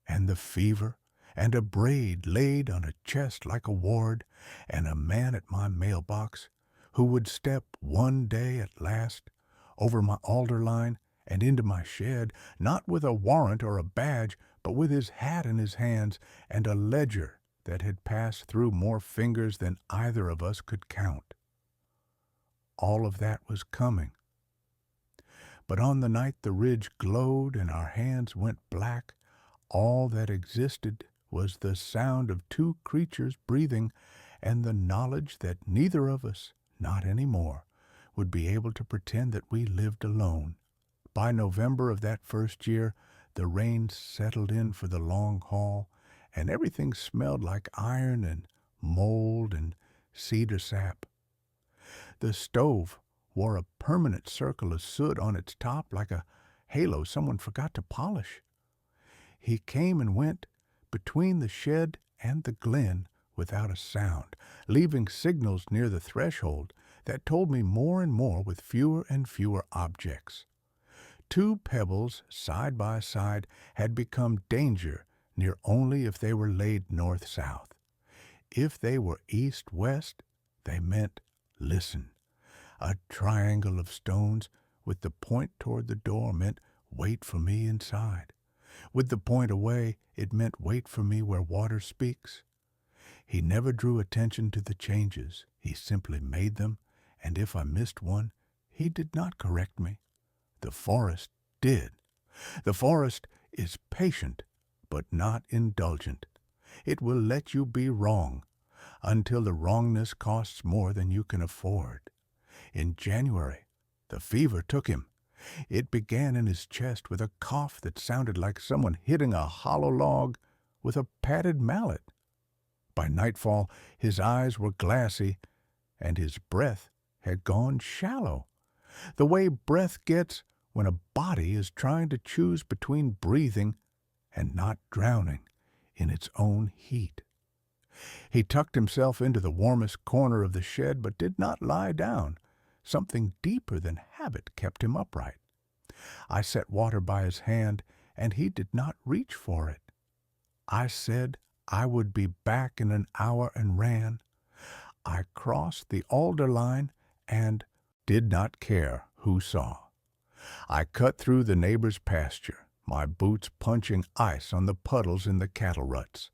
A: and the fever, and a braid laid on a chest like a ward, and a man at my mailbox who would step one day at last over my alder line and into my shed, not with a warrant or a badge, but with his hat in his hands and a ledger that had passed through more fingers than either of us could count. All of that was coming. But on the night the ridge glowed and our hands went black, all that existed was the sound of 2 creatures breathing and the knowledge that neither of us, not any more, would be able to pretend that we lived alone. By November of that first year, the rain settled in for the long haul, and everything smelled like iron and mold and cedar sap. The stove wore a permanent circle of soot on its top like a halo someone forgot to polish. He came and went between the shed and the glen without a sound, leaving signals near the threshold that told me more and more with fewer and fewer objects. 2 pebbles side by side had become danger near only if they were laid north-south. If they were east-west, they meant listen. A triangle of stones with the point toward the door meant wait for me inside. With the point away, it meant wait for me where water speaks. He never drew attention to the changes. He simply made them, and if I missed one, He did not correct me. The forest did. The forest is patient, but not indulgent. It will let you be wrong until the wrongness costs more than you can afford. In January, the fever took him. It began in his chest with a cough that sounded like someone hitting a hollow log with a padded mallet. By nightfall, his eyes were glassy, and his breath had gone shallow, the way breath gets when a body is trying to choose between breathing and not drowning in its own heat. He tucked himself into the warmest corner of the shed, but did not lie down. Something deeper than habit kept him upright. I set water by his hand, and he did not reach for it. I said I would be back in an hour and ran. I crossed the alder line and did not care who saw. I cut through the neighbor's pasture, my boots punching ice on the puddles in the cattle ruts.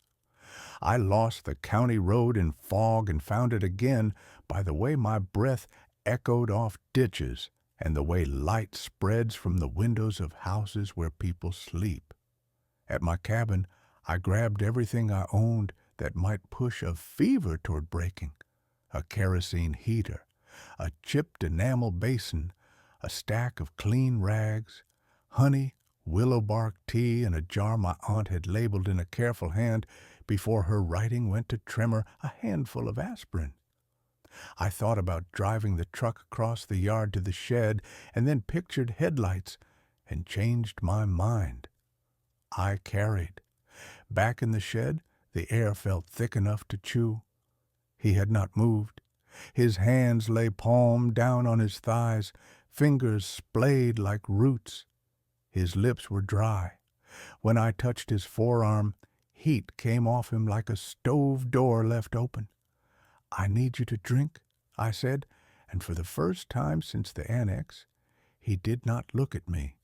A: I lost the county road in fog and found it again by the way my breath echoed off ditches and the way light spreads from the windows of houses where people sleep. At my cabin, I grabbed everything I owned that might push a fever toward breaking: a kerosene heater, a chipped enamel basin, a stack of clean rags, honey, willow bark tea, and a jar my aunt had labeled in a careful hand before her writing went to Tremor, a handful of aspirin. I thought about driving the truck across the yard to the shed and then pictured headlights and changed my mind. I carried. Back in the shed, the air felt thick enough to chew. He had not moved. His hands lay palm down on his thighs, fingers splayed like roots. His lips were dry. When I touched his forearm, heat came off him like a stove door left open. "I need you to drink," I said, and for the first time since the annex, he did not look at me.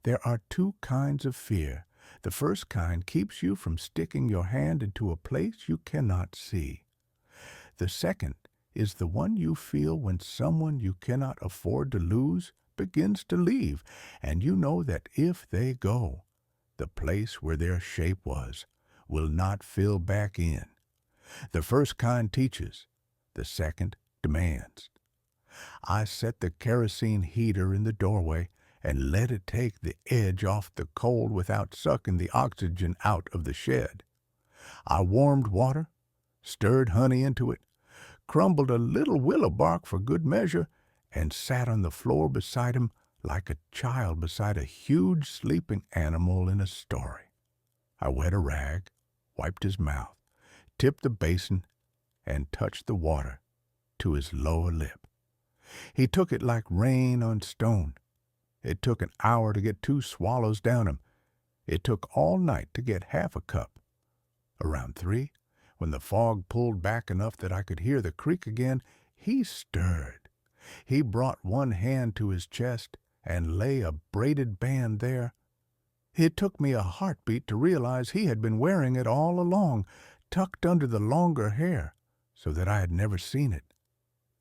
A: There are two kinds of fear. The first kind keeps you from sticking your hand into a place you cannot see. The second is the one you feel when someone you cannot afford to lose begins to leave, and you know that if they go, the place where their shape was will not fill back in. The first kind teaches, the second demands. I set the kerosene heater in the doorway and let it take the edge off the cold without sucking the oxygen out of the shed. I warmed water, stirred honey into it, crumbled a little willow bark for good measure, and sat on the floor beside him like a child beside a huge sleeping animal in a story. I wet a rag, wiped his mouth, tipped the basin, and touched the water to his lower lip. He took it like rain on stone. It took an hour to get 2 swallows down him. It took all night to get half a cup. Around 3, when the fog pulled back enough that I could hear the creek again, he stirred. He brought one hand to his chest and lay a braided band there. It took me a heartbeat to realize he had been wearing it all along, tucked under the longer hair, so that I had never seen it.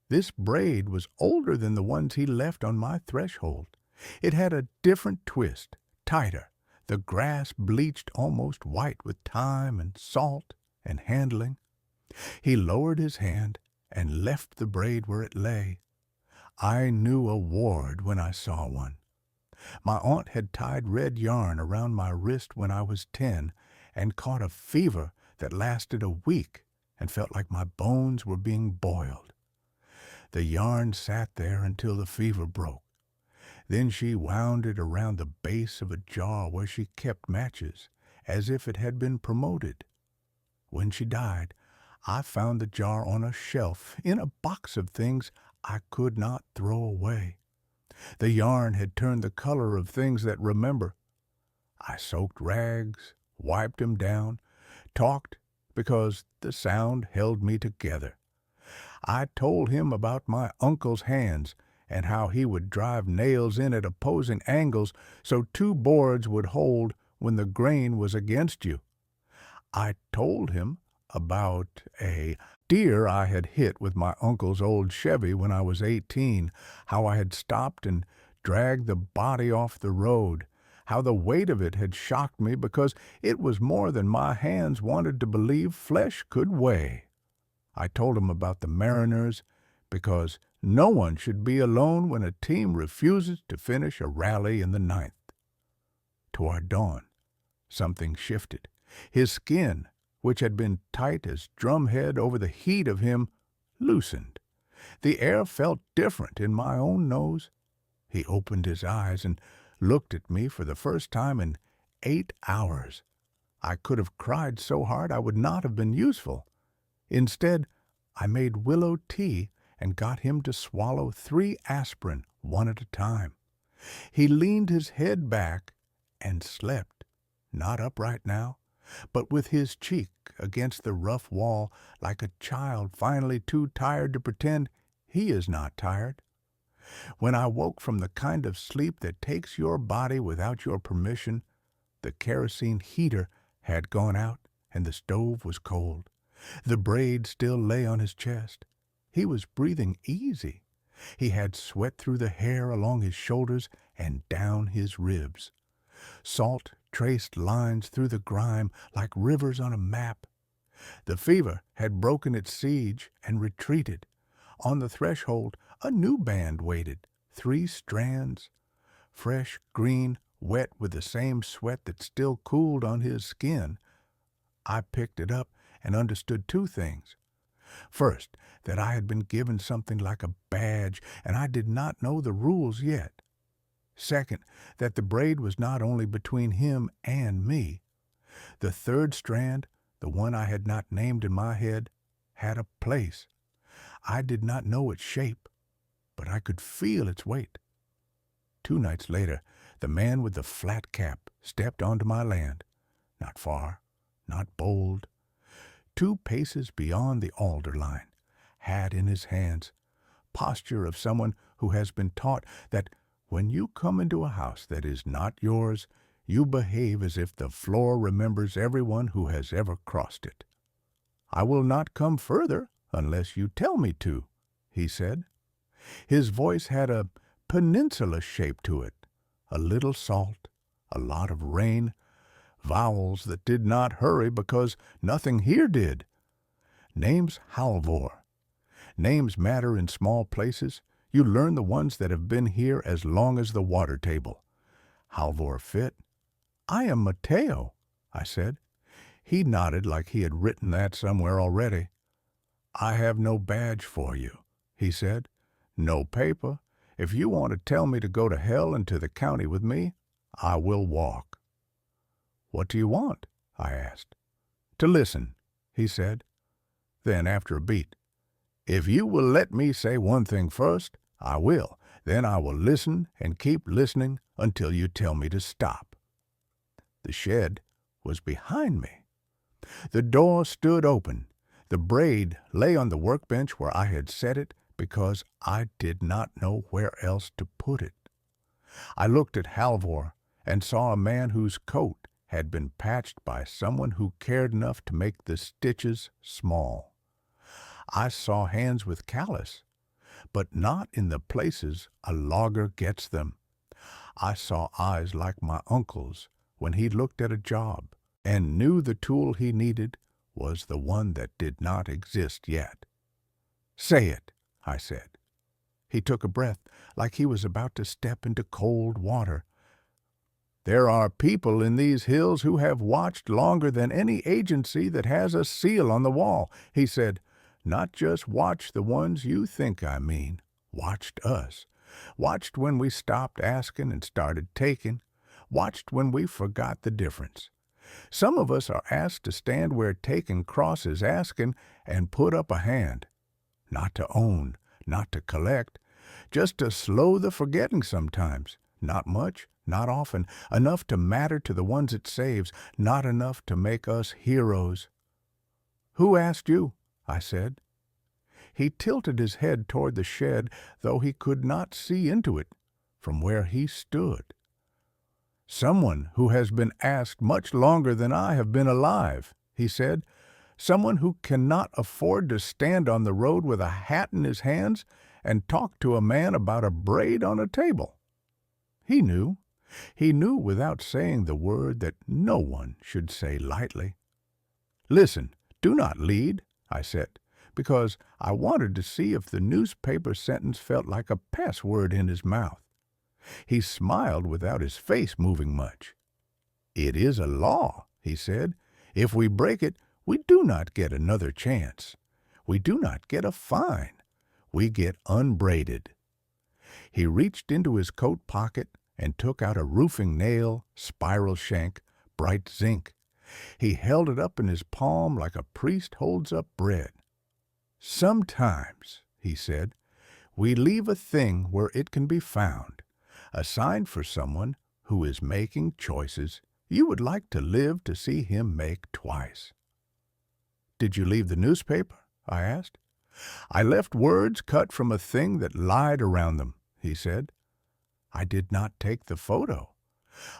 A: This braid was older than the ones he left on my threshold. It had a different twist, tighter, the grass bleached almost white with time and salt and handling. He lowered his hand and left the braid where it lay. I knew a ward when I saw one. My aunt had tied red yarn around my wrist when I was 10 and caught a fever that lasted a week and felt like my bones were being boiled. The yarn sat there until the fever broke. Then she wound it around the base of a jar where she kept matches, as if it had been promoted. When she died, I found the jar on a shelf in a box of things I could not throw away. The yarn had turned the color of things that remember. I soaked rags, wiped them down, talked because the sound held me together. I told him about my uncle's hands and how he would drive nails in at opposing angles so 2 boards would hold when the grain was against you. I told him about a deer I had hit with my uncle's old Chevy when I was 18, how I had stopped and dragged the body off the road, how the weight of it had shocked me because it was more than my hands wanted to believe flesh could weigh. I told him about the Mariners because no one should be alone when a team refuses to finish a rally in the ninth. Toward dawn, something shifted. His skin, which had been tight as drumhead over the heat of him, loosened. The air felt different in my own nose. He opened his eyes and looked at me for the first time in 8 hours. I could have cried so hard I would not have been useful. Instead, I made willow tea and got him to swallow 3 aspirin, one at a time. He leaned his head back and slept, not upright now, but with his cheek against the rough wall like a child finally too tired to pretend he is not tired. When I woke from the kind of sleep that takes your body without your permission, the kerosene heater had gone out and the stove was cold. The braid still lay on his chest. He was breathing easy. He had sweat through the hair along his shoulders and down his ribs. Salt traced lines through the grime like rivers on a map. The fever had broken its siege and retreated. On the threshold, a new band waited, 3 strands, fresh, green, wet with the same sweat that still cooled on his skin. I picked it up and understood 2 things. First, that I had been given something like a badge, and I did not know the rules yet. Second, that the braid was not only between him and me. The 3rd strand, the one I had not named in my head, had a place. I did not know its shape, but I could feel its weight. 2 nights later, the man with the flat cap stepped onto my land. Not far, not bold. 2 paces beyond the alder line, hat in his hands, posture of someone who has been taught that when you come into a house that is not yours, you behave as if the floor remembers everyone who has ever crossed it. "I will not come further unless you tell me to," he said. His voice had a peninsula shape to it, a little salt, a lot of rain, vowels that did not hurry because nothing here did. Name's Halvor. Names matter in small places. You learn the ones that have been here as long as the water table. Halvor fit. "I am Mateo," I said. He nodded like he had written that somewhere already. "I have no badge for you," he said. "No paper. If you want to tell me to go to hell and to the county with me, I will walk." "What do you want?" I asked. "To listen," he said. Then, after a beat, "If you will let me say one thing first, I will. Then I will listen and keep listening until you tell me to stop." The shed was behind me. The door stood open. The braid lay on the workbench where I had set it because I did not know where else to put it. I looked at Halvor and saw a man whose coat had been patched by someone who cared enough to make the stitches small. I saw hands with callus, but not in the places a logger gets them. I saw eyes like my uncle's when he looked at a job and knew the tool he needed was the one that did not exist yet. "Say it," I said. He took a breath like he was about to step into cold water. "There are people in these hills who have watched longer than any agency that has a seal on the wall," he said. "Not just watched the ones you think I mean. Watched us. Watched when we stopped asking and started taking. Watched when we forgot the difference. Some of us are asked to stand where taking crosses asking and put up a hand. Not to own, not to collect, just to slow the forgetting sometimes. Not much, not often, enough to matter to the ones it saves, not enough to make us heroes." "Who asked you?" I said. He tilted his head toward the shed, though he could not see into it from where he stood. "Someone who has been asked much longer than I have been alive," he said. Someone who cannot afford to stand on the road with a hat in his hands and talk to a man about a braid on a table. He knew. He knew without saying the word that no one should say lightly. "Listen, do not lead," I said, because I wanted to see if the newspaper sentence felt like a password in his mouth. He smiled without his face moving much. "It is a law," he said. "If we break it, we do not get another chance. We do not get a fine. We get unbraided." He reached into his coat pocket and took out a roofing nail, spiral shank, bright zinc. He held it up in his palm like a priest holds up bread. "Sometimes," he said, "we leave a thing where it can be found, a sign for someone who is making choices you would like to live to see him make twice." "Did you leave the newspaper?" I asked. "I left words cut from a thing that lied around them," he said. "I did not take the photo.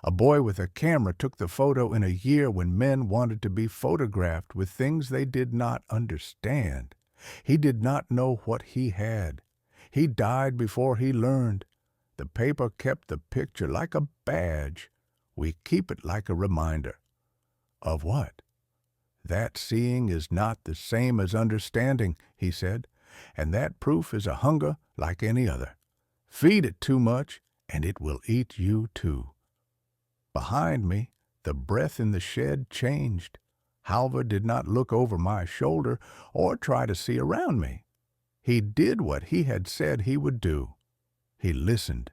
A: A boy with a camera took the photo in a year when men wanted to be photographed with things they did not understand. He did not know what he had. He died before he learned. The paper kept the picture like a badge. We keep it like a reminder." "Of what?" "That seeing is not the same as understanding," he said, "and that proof is a hunger like any other. Feed it too much, and it will eat you too." Behind me, the breath in the shed changed. Halvor did not look over my shoulder or try to see around me. He did what he had said he would do. He listened.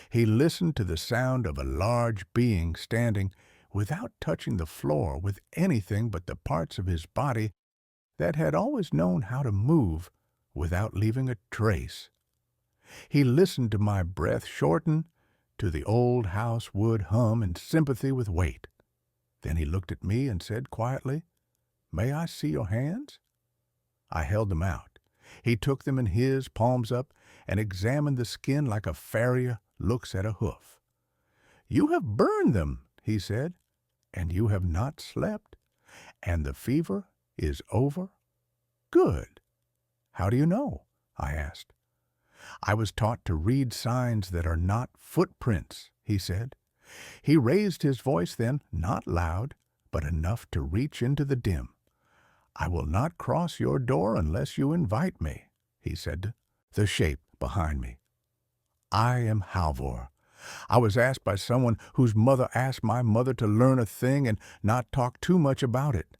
A: He listened to the sound of a large being standing without touching the floor with anything but the parts of his body that had always known how to move without leaving a trace. He listened to my breath shorten, to the old house wood hum in sympathy with weight. Then he looked at me and said quietly, "May I see your hands?" I held them out. He took them in his, palms up, and examined the skin like a farrier looks at a hoof. "You have burned them," he said, "and you have not slept, and the fever is over? Good. How do you know?" I asked. "I was taught to read signs that are not footprints," he said. He raised his voice then, not loud, but enough to reach into the dim. "I will not cross your door unless you invite me," he said to the shape behind me. "I am Halvor. I was asked by someone whose mother asked my mother to learn a thing and not talk too much about it."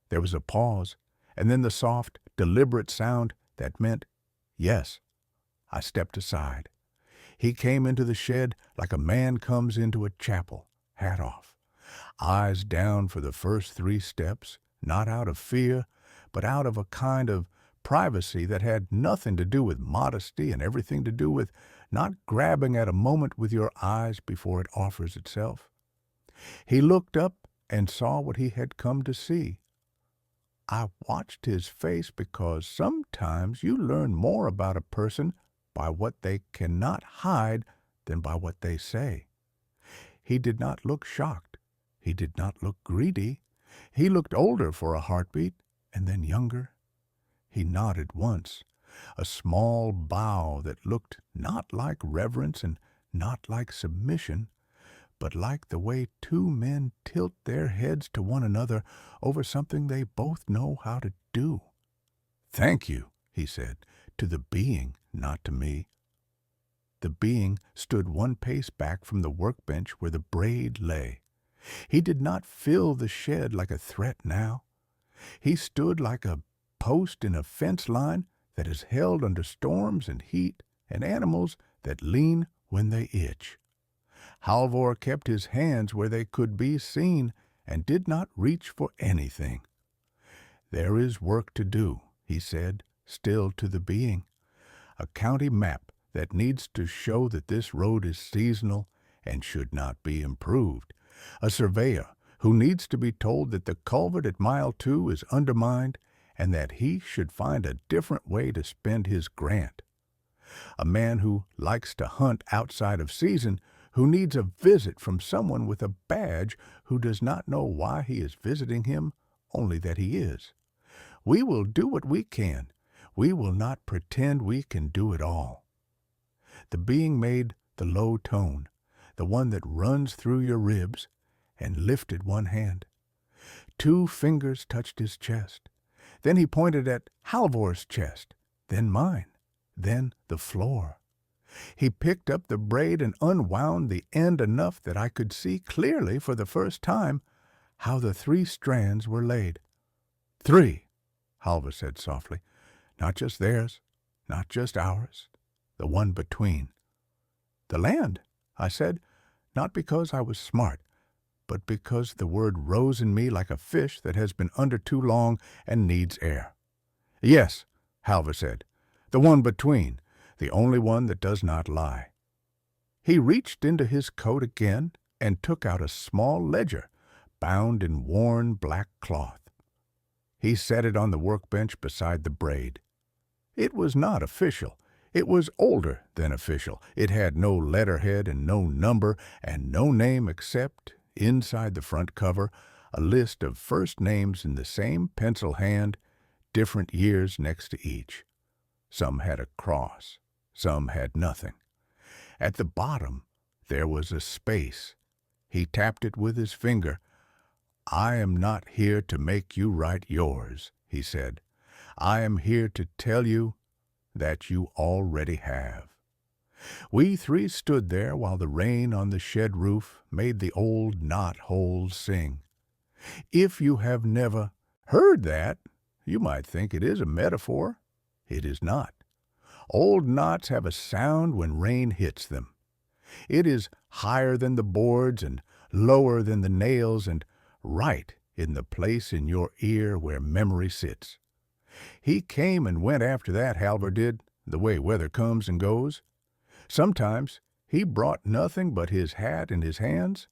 A: There was a pause, and then the soft, deliberate sound that meant yes. I stepped aside. He came into the shed like a man comes into a chapel, hat off, eyes down for the first 3 steps, not out of fear, but out of a kind of privacy that had nothing to do with modesty and everything to do with not grabbing at a moment with your eyes before it offers itself. He looked up and saw what he had come to see. I watched his face because sometimes you learn more about a person by what they cannot hide than by what they say. He did not look shocked. He did not look greedy. He looked older for a heartbeat, and then younger. He nodded once, a small bow that looked not like reverence and not like submission, but like the way 2 men tilt their heads to one another over something they both know how to do. "Thank you," he said, to the being, not to me. The being stood 1 pace back from the workbench where the braid lay. He did not fill the shed like a threat now. He stood like a post in a fence line that is held under storms and heat and animals that lean when they itch. Halvor kept his hands where they could be seen and did not reach for anything. "There is work to do," he said, still to the being. "A county map that needs to show that this road is seasonal and should not be improved. A surveyor who needs to be told that the culvert at mile 2 is undermined and that he should find a different way to spend his grant. A man who likes to hunt outside of season, who needs a visit from someone with a badge who does not know why he is visiting him, only that he is. We will do what we can. We will not pretend we can do it all. The being made the low tone, the one that runs through your ribs, and lifted one hand. 2 fingers touched his chest. Then he pointed at Halvor's chest, then mine, then the floor. He picked up the braid and unwound the end enough that I could see clearly for the first time how the 3 strands were laid. 3, Halvor said softly. Not just theirs, not just ours, the one between. The land, I said, not because I was smart, but because the word rose in me like a fish that has been under too long and needs air. Yes, Halvor said, the one between, the only one that does not lie. He reached into his coat again and took out a small ledger, bound in worn black cloth. He set it on the workbench beside the braid. It was not official. It was older than official. It had no letterhead and no number and no name except, inside the front cover, a list of first names in the same pencil hand, different years next to each. Some had a cross. Some had nothing. At the bottom, there was a space. He tapped it with his finger. I am not here to make you write yours, he said. I am here to tell you that you already have. We 3 stood there while the rain on the shed roof made the old knot-holes sing. If you have never heard that, you might think it is a metaphor. It is not. Old knots have a sound when rain hits them. It is higher than the boards and lower than the nails and right in the place in your ear where memory sits. He came and went after that, Halvor did, the way weather comes and goes. Sometimes he brought nothing but his hat in his hands.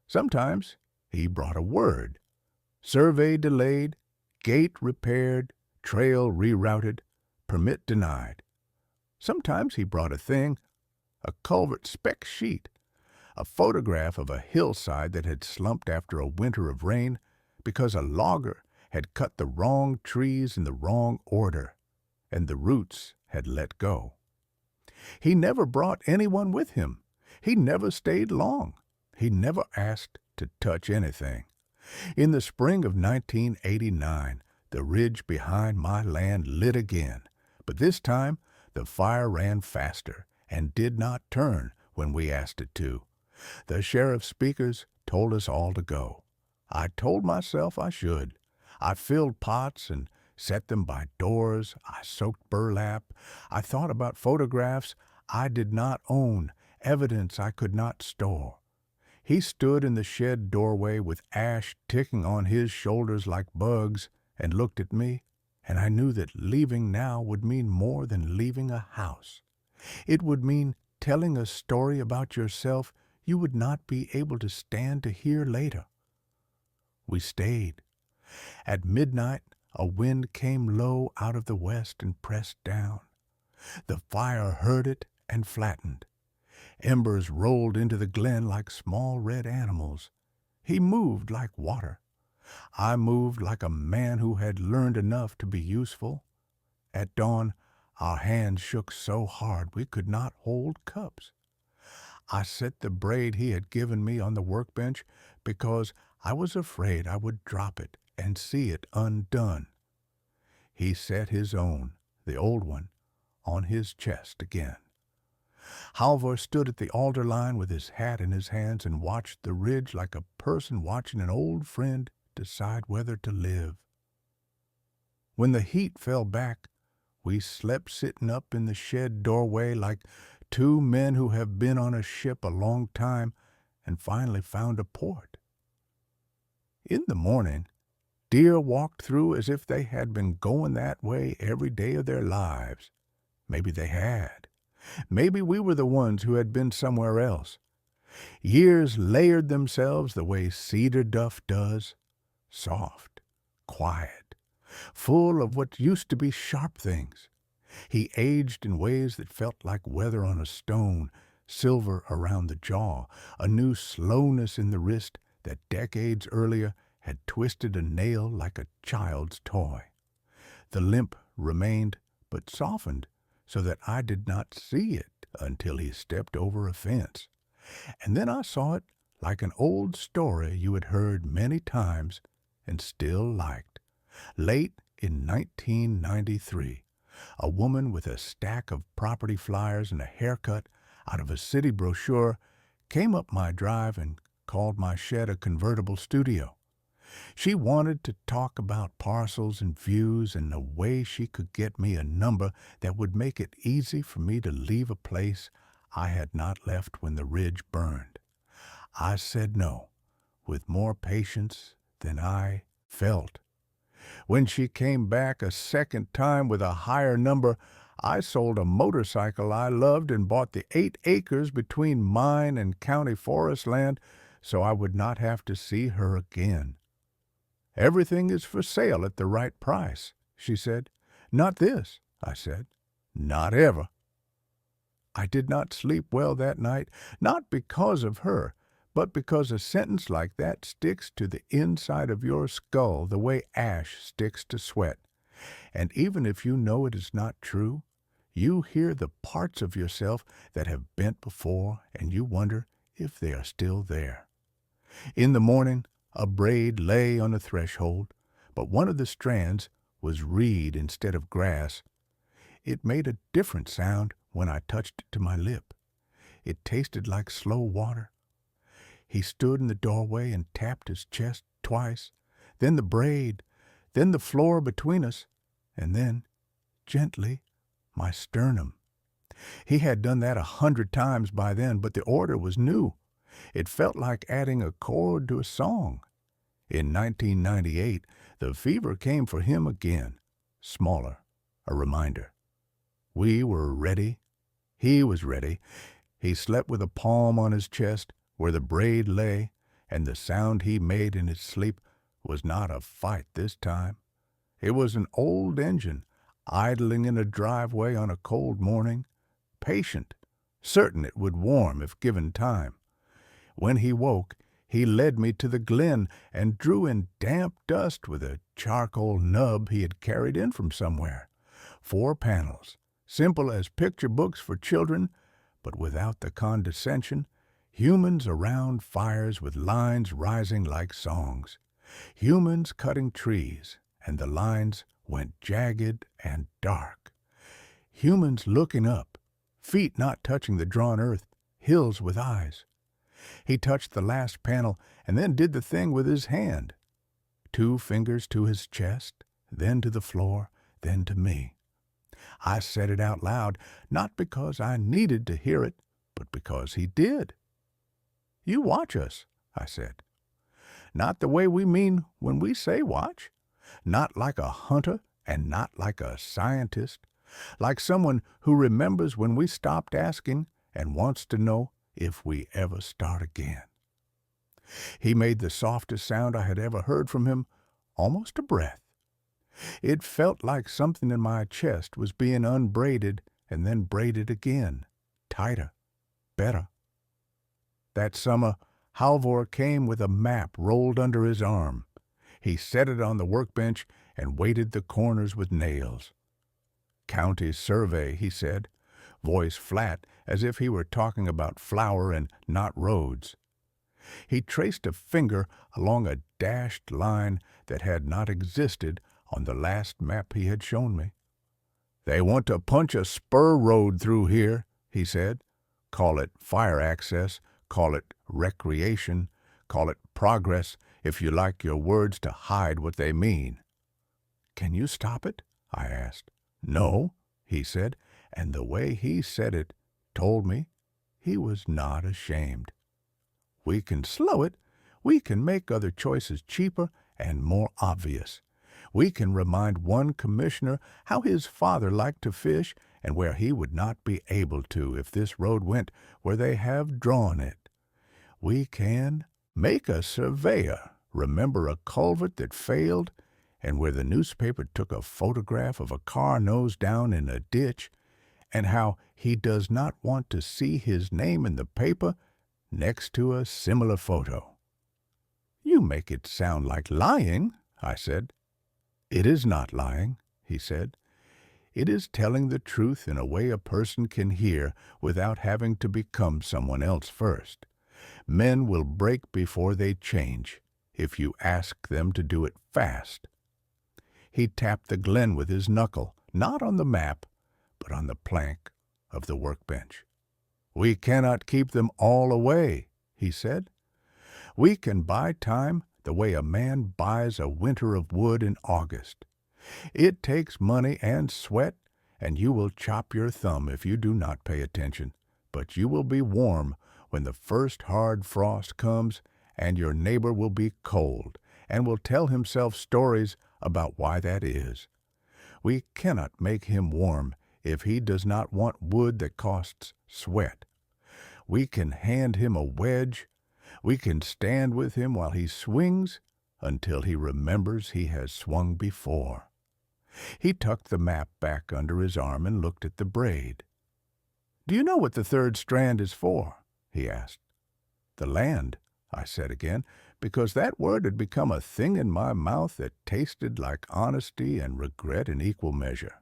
A: Sometimes he brought a word. Survey delayed, gate repaired, trail rerouted, permit denied. Sometimes he brought a thing, a culvert spec sheet, a photograph of a hillside that had slumped after a winter of rain because a logger had cut the wrong trees in the wrong order, and the roots had let go. He never brought anyone with him. He never stayed long. He never asked to touch anything. In the spring of 1989, the ridge behind my land lit again, but this time the fire ran faster and did not turn when we asked it to. The sheriff's speakers told us all to go. I told myself I should. I filled pots and set them by doors. I soaked burlap. I thought about photographs I did not own, evidence I could not store. He stood in the shed doorway with ash ticking on his shoulders like bugs and looked at me, and I knew that leaving now would mean more than leaving a house. It would mean telling a story about yourself you would not be able to stand to hear later. We stayed. At midnight, a wind came low out of the west and pressed down. The fire heard it and flattened. Embers rolled into the glen like small red animals. He moved like water. I moved like a man who had learned enough to be useful. At dawn, our hands shook so hard we could not hold cups. I set the braid he had given me on the workbench because I was afraid I would drop it and see it undone. He set his own, the old one, on his chest again. Halvor stood at the altar line with his hat in his hands and watched the ridge like a person watching an old friend decide whether to live. When the heat fell back, we slept sitting up in the shed doorway like 2 men who have been on a ship a long time and finally found a port. In the morning, deer walked through as if they had been going that way every day of their lives. Maybe they had. Maybe we were the ones who had been somewhere else. Years layered themselves the way cedar duff does, soft, quiet, full of what used to be sharp things. He aged in ways that felt like weather on a stone, silver around the jaw, a new slowness in the wrist that decades earlier had twisted a nail like a child's toy. The limp remained, but softened, so that I did not see it until he stepped over a fence. And then I saw it like an old story you had heard many times and still liked. Late in 1993, a woman with a stack of property flyers and a haircut out of a city brochure came up my drive and called my shed a convertible studio. She wanted to talk about parcels and views and a way she could get me a number that would make it easy for me to leave a place I had not left when the ridge burned. I said no, with more patience than I felt. When she came back a second time with a higher number, I sold a motorcycle I loved and bought the 8 acres between mine and county forest land so I would not have to see her again. Everything is for sale at the right price, she said. Not this, I said. Not ever. I did not sleep well that night, not because of her, but because a sentence like that sticks to the inside of your skull the way ash sticks to sweat. And even if you know it is not true, you hear the parts of yourself that have bent before, and you wonder if they are still there. In the morning, a braid lay on the threshold, but one of the strands was reed instead of grass. It made a different sound when I touched it to my lip. It tasted like slow water. He stood in the doorway and tapped his chest twice, then the braid, then the floor between us, and then, gently, my sternum. He had done that 100 times by then, but the order was new. It felt like adding a chord to a song. In 1998, the fever came for him again, smaller, a reminder. We were ready. He was ready. He slept with a palm on his chest where the braid lay, and the sound he made in his sleep was not a fight this time. It was an old engine, idling in a driveway on a cold morning, patient, certain it would warm if given time. When he woke, he led me to the glen and drew in damp dust with a charcoal nub he had carried in from somewhere. 4 panels, simple as picture books for children, but without the condescension. Humans around fires with lines rising like songs. Humans cutting trees, and the lines went jagged and dark. Humans looking up, feet not touching the drawn earth, hills with eyes. He touched the last panel and then did the thing with his hand. 2 fingers to his chest, then to the floor, then to me. I said it out loud, not because I needed to hear it, but because he did. You watch us, I said. Not the way we mean when we say watch. Not like a hunter and not like a scientist. Like someone who remembers when we stopped asking and wants to know if we ever start again. He made the softest sound I had ever heard from him, almost a breath. It felt like something in my chest was being unbraided and then braided again, tighter, better. That summer, Halvor came with a map rolled under his arm. He set it on the workbench and weighted the corners with nails. County survey, he said, voice flat as if he were talking about flour and not roads. He traced a finger along a dashed line that had not existed on the last map he had shown me. They want to punch a spur road through here, he said. Call it fire access, call it recreation, call it progress, if you like your words to hide what they mean. Can you stop it? I asked. No, he said, and the way he said it told me he was not ashamed. We can slow it. We can make other choices cheaper and more obvious. We can remind one commissioner how his father liked to fish and where he would not be able to if this road went where they have drawn it. We can make a surveyor remember a culvert that failed and where the newspaper took a photograph of a car nose down in a ditch, and how he does not want to see his name in the paper next to a similar photo. You You make it sound like lying, I said. It is not lying, he said. It is telling the truth in a way a person can hear without having to become someone else first. Men will break before they change, if you ask them to do it fast. He tapped the glen with his knuckle, not on the map, but on the plank of the workbench. We cannot keep them all away, he said. We can buy time the way a man buys a winter of wood in August. It takes money and sweat, and you will chop your thumb if you do not pay attention, but you will be warm when the first hard frost comes, and your neighbor will be cold and will tell himself stories about why that is. We cannot make him warm if he does not want wood that costs sweat. We can hand him a wedge. We can stand with him while he swings until he remembers he has swung before. He tucked the map back under his arm and looked at the braid. Do you know what the third strand is for? He asked. The land, I said again, because that word had become a thing in my mouth that tasted like honesty and regret in equal measure.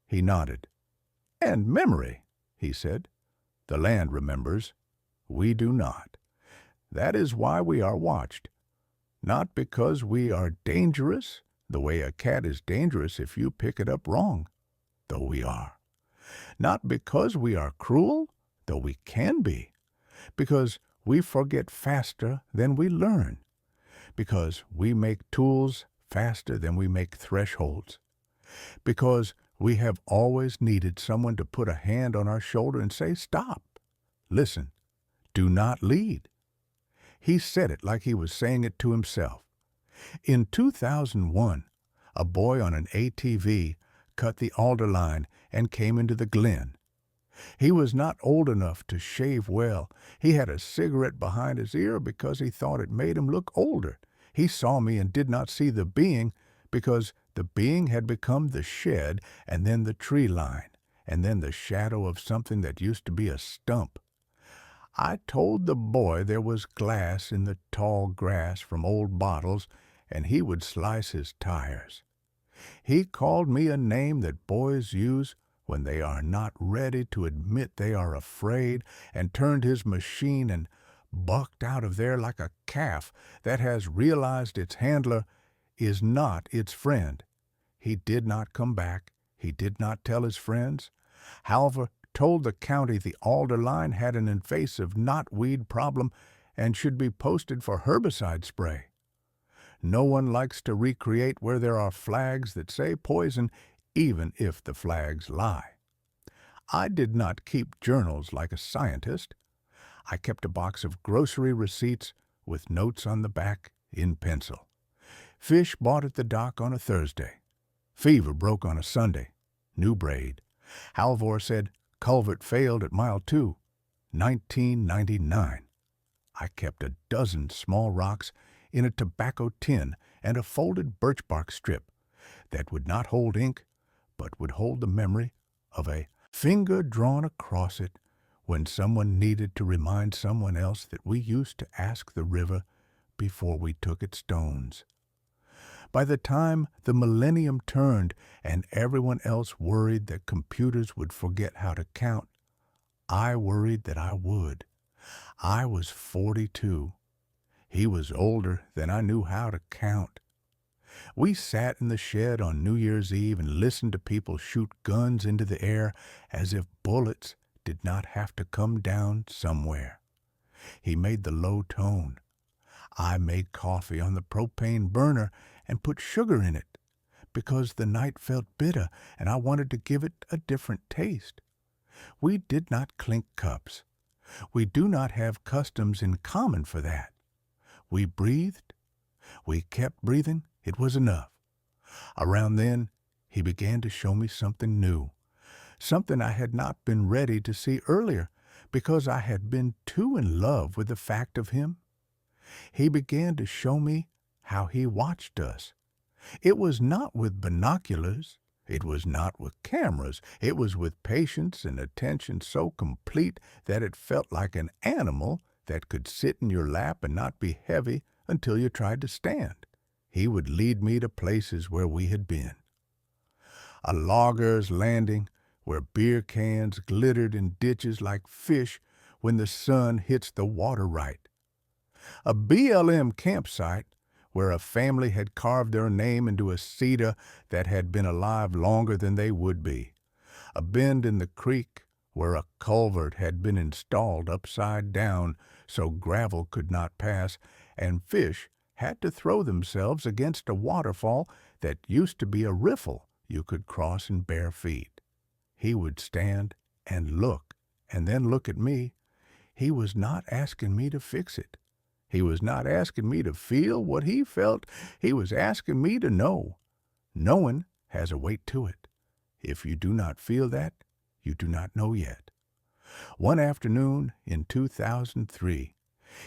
A: He nodded. And memory, he said. The land remembers. We do not. That is why we are watched. Not because we are dangerous, the way a cat is dangerous if you pick it up wrong, though we are. Not because we are cruel, though we can be. Because we forget faster than we learn. Because we make tools faster than we make thresholds. Because we have always needed someone to put a hand on our shoulder and say, stop, listen, do not lead. He said it like he was saying it to himself. In 2001, a boy on an ATV cut the alder line and came into the glen. He was not old enough to shave well. He had a cigarette behind his ear because he thought it made him look older. He saw me and did not see the being because the being had become the shed and then the tree line and then the shadow of something that used to be a stump. I told the boy there was glass in the tall grass from old bottles, and he would slice his tires. He called me a name that boys use when they are not ready to admit they are afraid, and turned his machine and bucked out of there like a calf that has realized its handler is not its friend. He did not come back. He did not tell his friends. However, told the county the alder line had an invasive knotweed problem and should be posted for herbicide spray. No one likes to recreate where there are flags that say poison, even if the flags lie. I did not keep journals like a scientist. I kept a box of grocery receipts with notes on the back in pencil. Fish bought at the dock on a Thursday. Fever broke on a Sunday. New braid. Halvor said culvert failed at mile 2. 1999. I kept a dozen small rocks in a tobacco tin and a folded birch bark strip that would not hold ink, but would hold the memory of a finger drawn across it when someone needed to remind someone else that we used to ask the river before we took its stones. By the time the millennium turned and everyone else worried that computers would forget how to count, I worried that I would. I was 42. He was older than I knew how to count. We sat in the shed on New Year's Eve and listened to people shoot guns into the air as if bullets did not have to come down somewhere. He made the low tone. I made coffee on the propane burner and put sugar in it because the night felt bitter and I wanted to give it a different taste. We did not clink cups. We do not have customs in common for that. We breathed. We kept breathing. It was enough. Around then, he began to show me something new, something I had not been ready to see earlier because I had been too in love with the fact of him. He began to show me how he watched us. It was not with binoculars. It was not with cameras. It was with patience and attention so complete that it felt like an animal that could sit in your lap and not be heavy until you tried to stand. He would lead me to places where we had been. A logger's landing where beer cans glittered in ditches like fish when the sun hits the water right. A BLM campsite where a family had carved their name into a cedar that had been alive longer than they would be. A bend in the creek where a culvert had been installed upside down so gravel could not pass, and fish had to throw themselves against a waterfall that used to be a riffle you could cross in bare feet. He would stand and look, and then look at me. He was not asking me to fix it. He was not asking me to feel what he felt. He was asking me to know. Knowing has a weight to it. If you do not feel that, you do not know yet. One afternoon in 2003,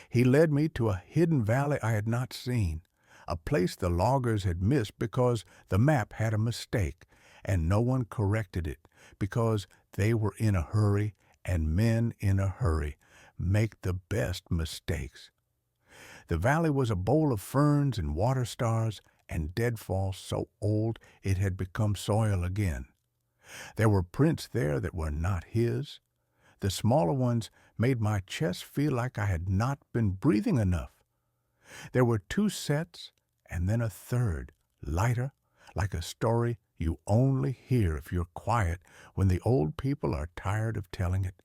A: he led me to a hidden valley I had not seen, a place the loggers had missed because the map had a mistake, and no one corrected it because they were in a hurry, and men in a hurry make the best mistakes. The valley was a bowl of ferns and water stars and deadfall so old it had become soil again. There were prints there that were not his. The smaller ones made my chest feel like I had not been breathing enough. There were 2 sets and then a third, lighter, like a story you only hear if you're quiet when the old people are tired of telling it.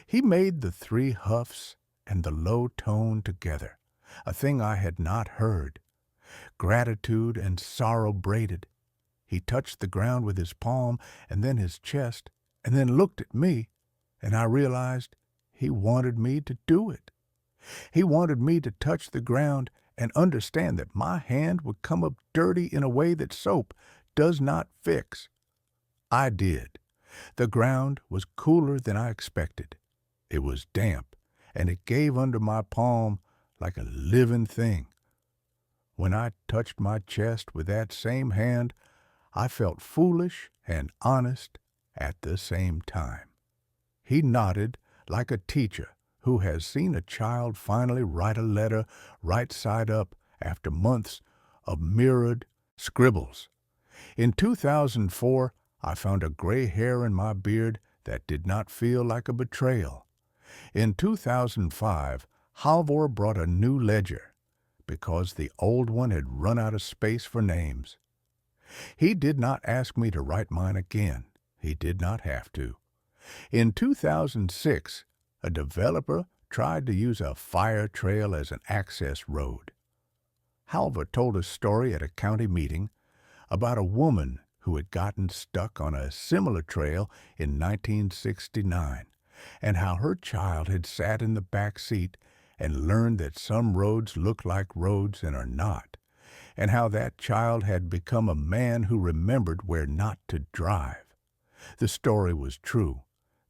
A: He made the 3 huffs and the low tone together, a thing I had not heard. Gratitude and sorrow braided. He touched the ground with his palm and then his chest, and then looked at me, and I realized he wanted me to do it. He wanted me to touch the ground and understand that my hand would come up dirty in a way that soap does not fix. I did. The ground was cooler than I expected. It was damp, and it gave under my palm like a living thing. When I touched my chest with that same hand, I felt foolish and honest at the same time. He nodded like a teacher who has seen a child finally write a letter right side up after months of mirrored scribbles. In 2004, I found a gray hair in my beard that did not feel like a betrayal. In 2005, Halvor brought a new ledger because the old one had run out of space for names. He did not ask me to write mine again. He did not have to. In 2006, a developer tried to use a fire trail as an access road. Halvor told a story at a county meeting about a woman who had gotten stuck on a similar trail in 1969, and how her child had sat in the back seat and learned that some roads look like roads and are not, and how that child had become a man who remembered where not to drive. The story was true.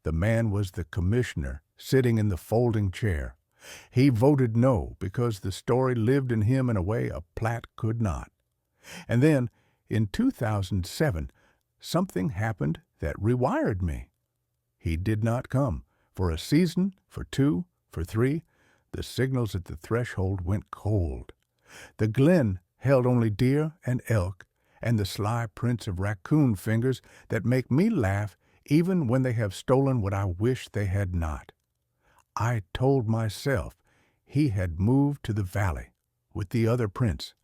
A: The man was the commissioner sitting in the folding chair. He voted no because the story lived in him in a way a plat could not. And then, in 2007, something happened that rewired me. He did not come. For a season, for 2, for 3, the signals at the threshold went cold. The glen held only deer and elk and the sly prints of raccoon fingers that make me laugh even when they have stolen what I wish they had not. I told myself he had moved to the valley with the other prince.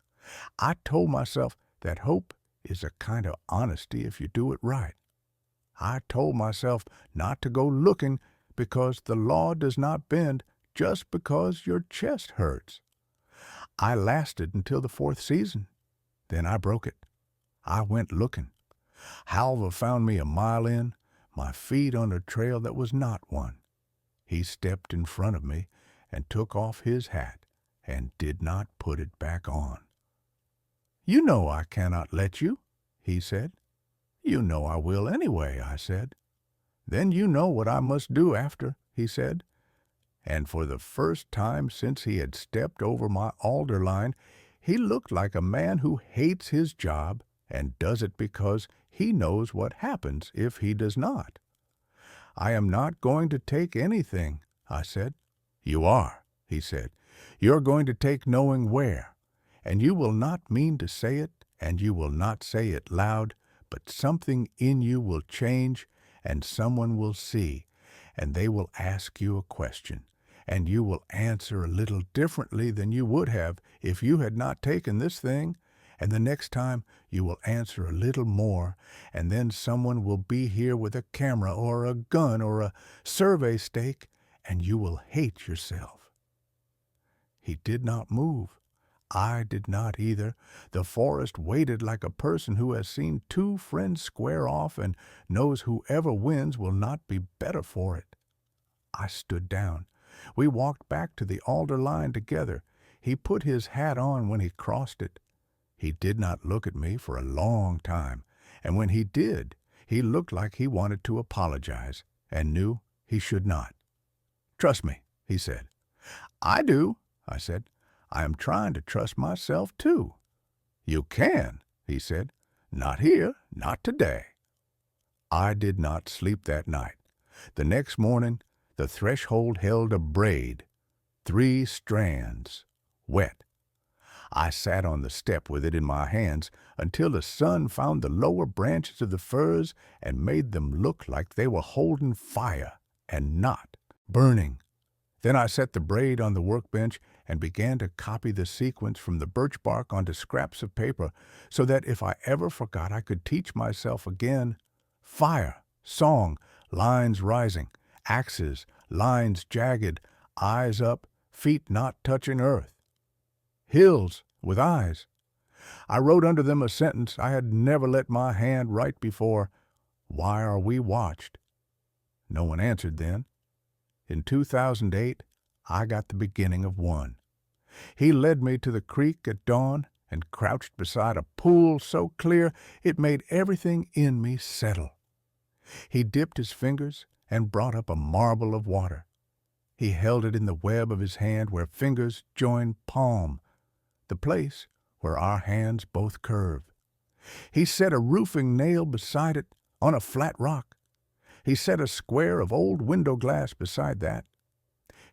A: I told myself that hope is a kind of honesty if you do it right. I told myself not to go looking because the law does not bend just because your chest hurts. I lasted until the 4th season. Then I broke it. I went looking. Halvor found me a mile in, my feet on a trail that was not one. He stepped in front of me and took off his hat and did not put it back on. "You know I cannot let you," he said. "You know I will anyway," I said. "Then you know what I must do after," he said. And for the first time since he had stepped over my alder line, he looked like a man who hates his job and does it because he knows what happens if he does not. "I am not going to take anything," I said. "You are," he said. You're going to take knowing where, and you will not mean to say it, and you will not say it loud, but something in you will change, and someone will see, and they will ask you a question, and you will answer a little differently than you would have if you had not taken this thing, and the next time you will answer a little more, and then someone will be here with a camera or a gun or a survey stake, and you will hate yourself. He did not move. I did not either. The forest waited like a person who has seen two friends square off and knows whoever wins will not be better for it. I stood down. We walked back to the alder line together. He put his hat on when he crossed it. He did not look at me for a long time, and when he did, he looked like he wanted to apologize, and knew he should not. "Trust me," he said. "I do," I said. "I am trying to trust myself, too." "You can," he said. "Not here, not today." I did not sleep that night. The next morning, the threshold held a braid, 3 strands, wet. I sat on the step with it in my hands until the sun found the lower branches of the firs and made them look like they were holding fire and not burning. Then I set the braid on the workbench and began to copy the sequence from the birch bark onto scraps of paper so that if I ever forgot I could teach myself again. Fire, song, lines rising, axes, lines jagged, eyes up, feet not touching earth. Hills with eyes. I wrote under them a sentence I had never let my hand write before. Why are we watched? No one answered then. In 2008, I got the beginning of one. He led me to the creek at dawn and crouched beside a pool so clear it made everything in me settle. He dipped his fingers and brought up a marble of water. He held it in the web of his hand where fingers join palm, the place where our hands both curve. He set a roofing nail beside it on a flat rock. He set a square of old window glass beside that.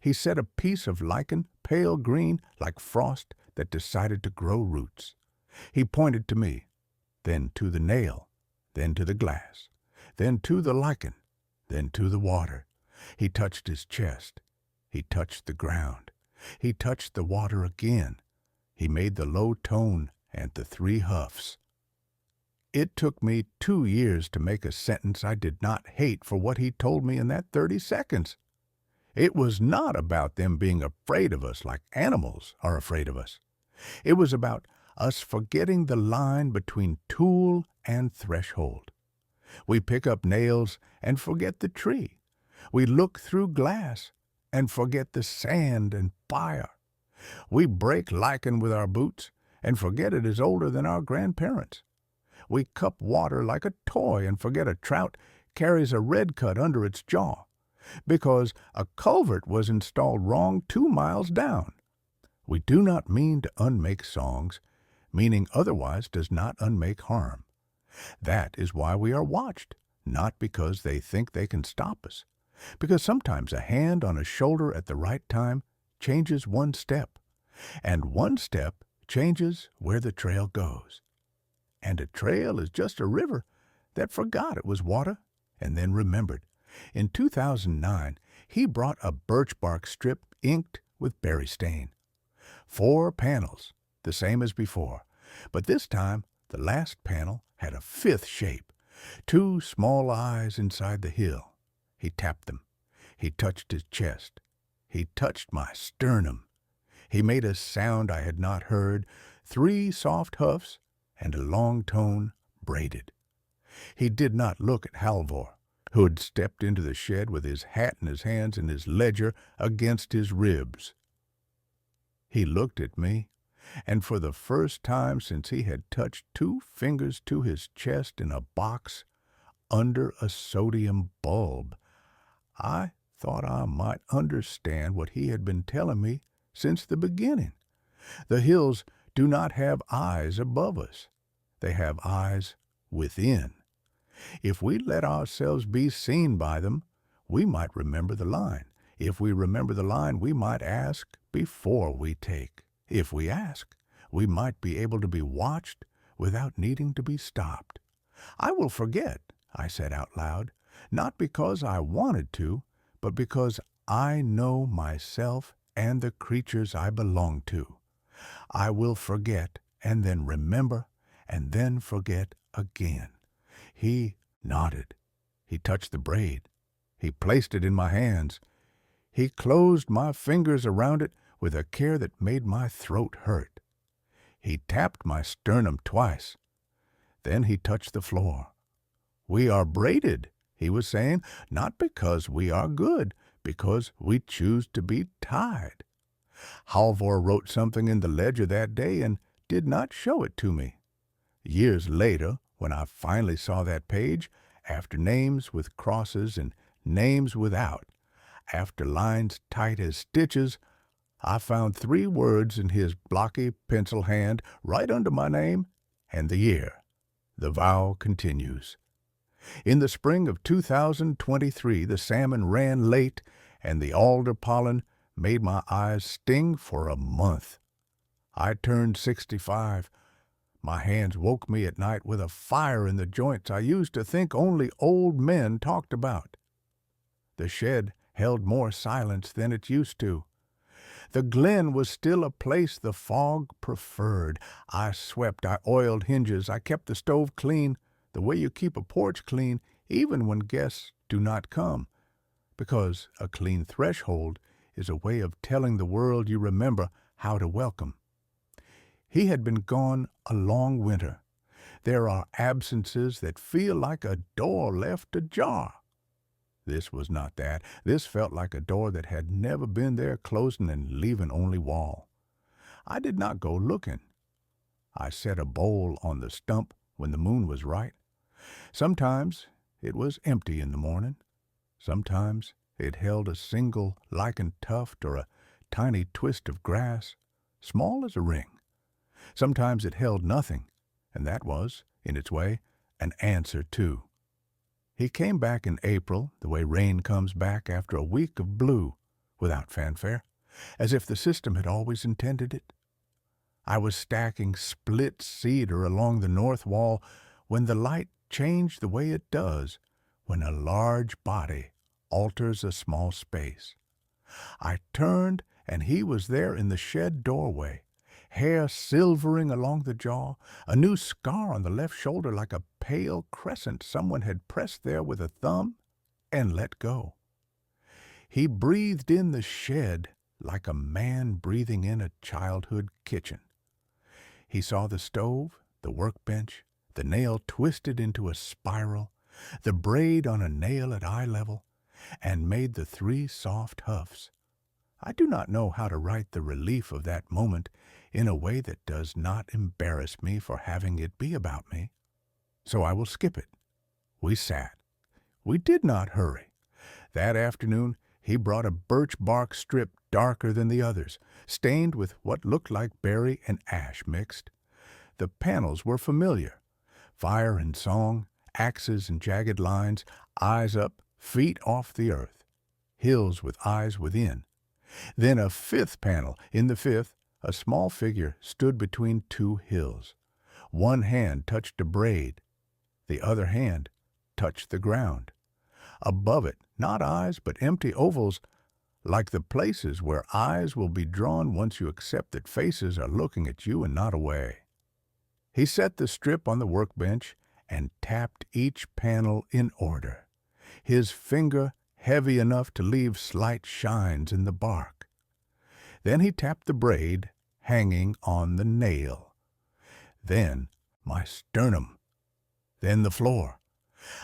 A: He set a piece of lichen, pale green like frost that decided to grow roots. He pointed to me, then to the nail, then to the glass, then to the lichen, then to the water. He touched his chest. He touched the ground. He touched the water again. He made the low tone and the 3 huffs. It took me 2 years to make a sentence I did not hate for what he told me in that 30 seconds. It was not about them being afraid of us like animals are afraid of us. It was about us forgetting the line between tool and threshold. We pick up nails and forget the tree. We look through glass and forget the sand and fire. We break lichen with our boots and forget it is older than our grandparents. We cup water like a toy and forget a trout carries a red cut under its jaw because a culvert was installed wrong 2 miles down. We do not mean to unmake songs. Meaning otherwise does not unmake harm. That is why we are watched, not because they think they can stop us. Because sometimes a hand on a shoulder at the right time changes 1 step, and 1 step changes where the trail goes. And a trail is just a river that forgot it was water and then remembered. In 2009, he brought a birch bark strip inked with berry stain. 4 panels, the same as before, but this time the last panel had a 5th shape, 2 small eyes inside the hill. He tapped them. He touched his chest. He touched my sternum. He made a sound I had not heard, 3 soft huffs and a long tone braided. He did not look at Halvor, who had stepped into the shed with his hat in his hands and his ledger against his ribs. He looked at me, and for the first time since he had touched 2 fingers to his chest in a box under a sodium bulb, I thought I might understand what he had been telling me since the beginning. The hills do not have eyes above us. They have eyes within. If we let ourselves be seen by them, we might remember the line. If we remember the line, we might ask before we take. If we ask, we might be able to be watched without needing to be stopped. I will forget, I said out loud, not because I wanted to, but because I know myself and the creatures I belong to. I will forget and then remember and then forget again. He nodded. He touched the braid. He placed it in my hands. He closed my fingers around it with a care that made my throat hurt. He tapped my sternum twice. Then he touched the floor. We are braided, he was saying, not because we are good, because we choose to be tied. Halvor wrote something in the ledger that day and did not show it to me. Years later, when I finally saw that page, after names with crosses and names without, after lines tight as stitches, I found 3 words in his blocky pencil hand right under my name and the year. The vow continues. In the spring of 2023, the salmon ran late, and the alder pollen made my eyes sting for a month. I turned 65. My hands woke me at night with a fire in the joints I used to think only old men talked about. The shed held more silence than it used to. The glen was still a place the fog preferred. I swept, I oiled hinges, I kept the stove clean, the way you keep a porch clean, even when guests do not come, because a clean threshold is a way of telling the world you remember how to welcome. He had been gone a long winter. There are absences that feel like a door left ajar. This was not that. This felt like a door that had never been there, closing and leaving only wall. I did not go looking. I set a bowl on the stump when the moon was right. Sometimes it was empty in the morning. Sometimes it held a single lichen tuft or a tiny twist of grass, small as a ring. Sometimes it held nothing, and that was, in its way, an answer too. He came back in April, the way rain comes back after a week of blue, without fanfare, as if the system had always intended it. I was stacking split cedar along the north wall when the light changed the way it does when a large body alters a small space. I turned, and he was there in the shed doorway, hair silvering along the jaw, a new scar on the left shoulder like a pale crescent someone had pressed there with a thumb and let go. He breathed in the shed like a man breathing in a childhood kitchen. He saw the stove, the workbench, the nail twisted into a spiral, the braid on a nail at eye level, and made the 3 soft huffs. I do not know how to write the relief of that moment in a way that does not embarrass me for having it be about me. So I will skip it. We sat. We did not hurry. That afternoon he brought a birch bark strip darker than the others, stained with what looked like berry and ash mixed. The panels were familiar. Fire and song, axes and jagged lines, eyes up, feet off the earth, hills with eyes within. Then a 5th panel. In the 5th, a small figure stood between 2 hills. One hand touched a braid. The other hand touched the ground. Above it, not eyes, but empty ovals, like the places where eyes will be drawn once you accept that faces are looking at you and not away. He set the strip on the workbench and tapped each panel in order, his finger heavy enough to leave slight shines in the bark. Then he tapped the braid hanging on the nail. Then my sternum. Then the floor.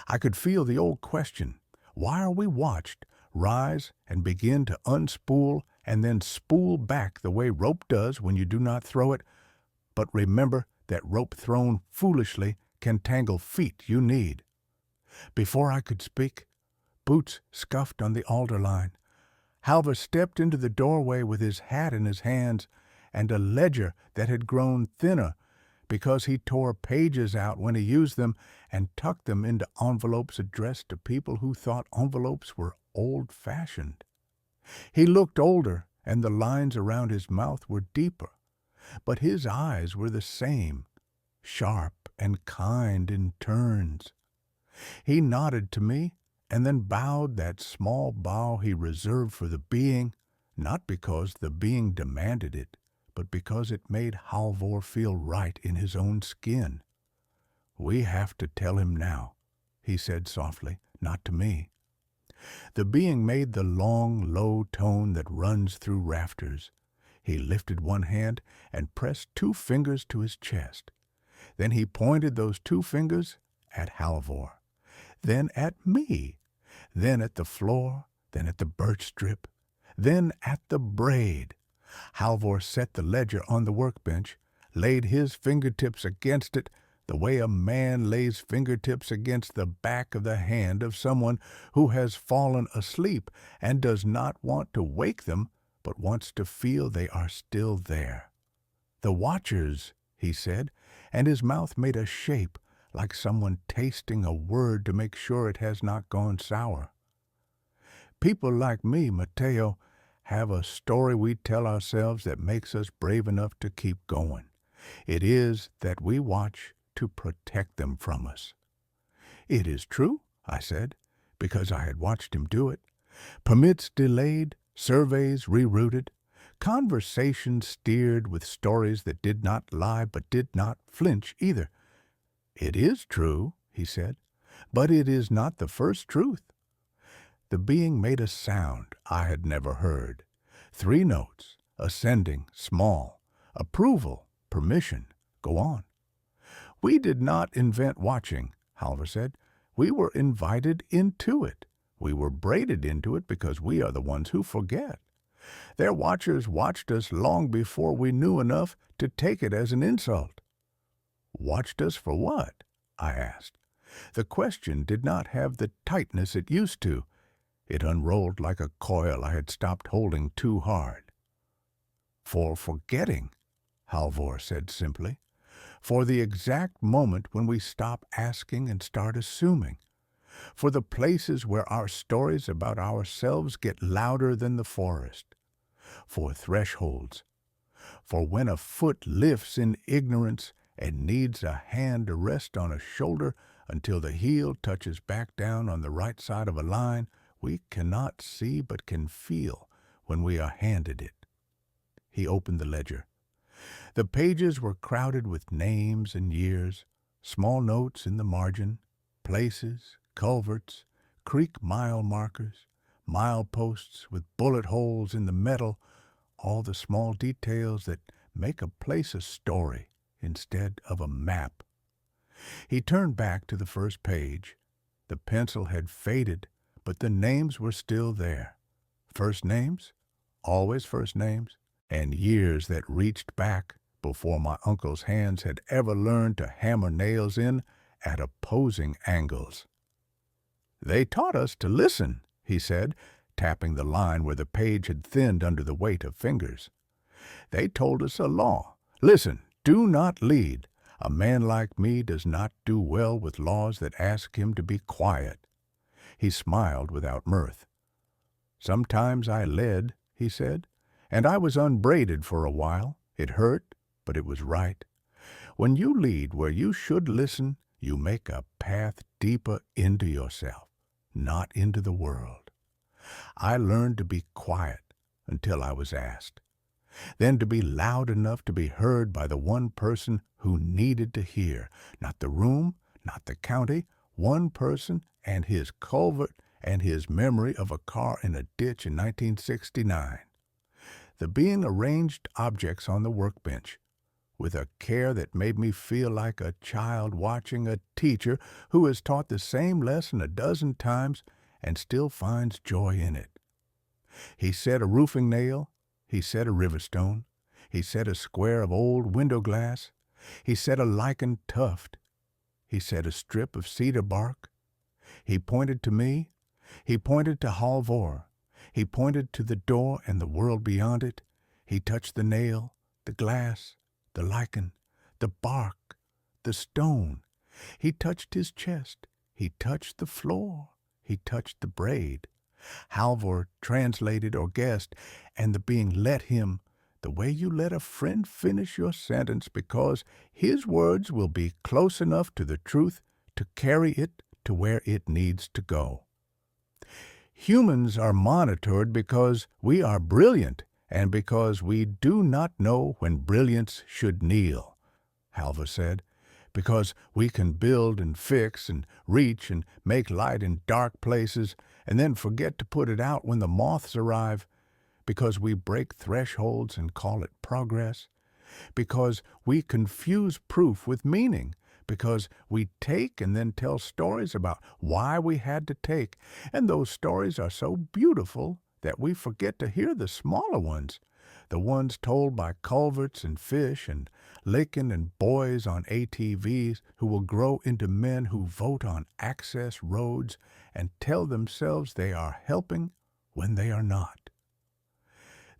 A: I could feel the old question, why are we watched, rise and begin to unspool and then spool back the way rope does when you do not throw it, but remember that rope thrown foolishly can tangle feet you need. Before I could speak, boots scuffed on the alder line. Halvor stepped into the doorway with his hat in his hands and a ledger that had grown thinner because he tore pages out when he used them and tucked them into envelopes addressed to people who thought envelopes were old-fashioned. He looked older, and the lines around his mouth were deeper, but his eyes were the same, sharp and kind in turns. He nodded to me, and then bowed that small bow he reserved for the being, not because the being demanded it, but because it made Halvor feel right in his own skin. "We have to tell him now," he said softly, not to me. The being made the long, low tone that runs through rafters. He lifted one hand and pressed 2 fingers to his chest. Then he pointed those 2 fingers at Halvor, then at me, then at the floor, then at the birch strip, then at the braid. Halvor set the ledger on the workbench, laid his fingertips against it, the way a man lays fingertips against the back of the hand of someone who has fallen asleep and does not want to wake them, but wants to feel they are still there. "The Watchers," he said, and his mouth made a shape like someone tasting a word to make sure it has not gone sour. "People like me, Mateo, have a story we tell ourselves that makes us brave enough to keep going. It is that we watch to protect them from us." "It is true," I said, because I had watched him do it. "Permits delayed, surveys rerouted, conversations steered with stories that did not lie but did not flinch either." "It is true," he said, "but it is not the first truth." The being made a sound I had never heard. 3 notes, ascending, small. Approval, permission, go on. "We did not invent watching," Halvor said. "We were invited into it. We were braided into it because we are the ones who forget. Their watchers watched us long before we knew enough to take it as an insult." "Watched us for what?" I asked. The question did not have the tightness it used to. It unrolled like a coil I had stopped holding too hard. "For forgetting," Halvor said simply. "For the exact moment when we stop asking and start assuming. For the places where our stories about ourselves get louder than the forest. For thresholds. For when a foot lifts in ignorance and needs a hand to rest on a shoulder until the heel touches back down on the right side of a line we cannot see but can feel when we are handed it." He opened the ledger. The pages were crowded with names and years, small notes in the margin, places, culverts, creek mile markers, mileposts with bullet holes in the metal, all the small details that make a place a story instead of a map. He turned back to the first page. The pencil had faded, but the names were still there. First names, always first names, and years that reached back before my uncle's hands had ever learned to hammer nails in at opposing angles. "They taught us to listen," he said, tapping the line where the page had thinned under the weight of fingers. "They told us a law. Listen, do not lead. A man like me does not do well with laws that ask him to be quiet." He smiled without mirth. "Sometimes I led," he said, "and I was unbraided for a while. It hurt, but it was right. When you lead where you should listen, you make a path deeper into yourself, not into the world. I learned to be quiet until I was asked, then to be loud enough to be heard by the one person who needed to hear, not the room, not the county, one person and his culvert and his memory of a car in a ditch in 1969. The being arranged objects on the workbench with a care that made me feel like a child watching a teacher who has taught the same lesson a dozen times and still finds joy in it. He set a roofing nail, he set a river stone, he set a square of old window glass, he set a lichened tuft, he set a strip of cedar bark. He pointed to me, he pointed to Halvor, he pointed to the door and the world beyond it. He touched the nail, the glass, the lichen, the bark, the stone. He touched his chest, he touched the floor, he touched the braid. Halvor translated or guessed, and the being let him, the way you let a friend finish your sentence, because his words will be close enough to the truth to carry it to where it needs to go. Humans are monitored because we are brilliant and because we do not know when brilliance should kneel, Halvor said, because we can build and fix and reach and make light in dark places and then forget to put it out when the moths arrive, because we break thresholds and call it progress, because we confuse proof with meaning, because we take and then tell stories about why we had to take, and those stories are so beautiful that we forget to hear the smaller ones, the ones told by culverts and fish and licking and boys on ATVs who will grow into men who vote on access roads and tell themselves they are helping when they are not.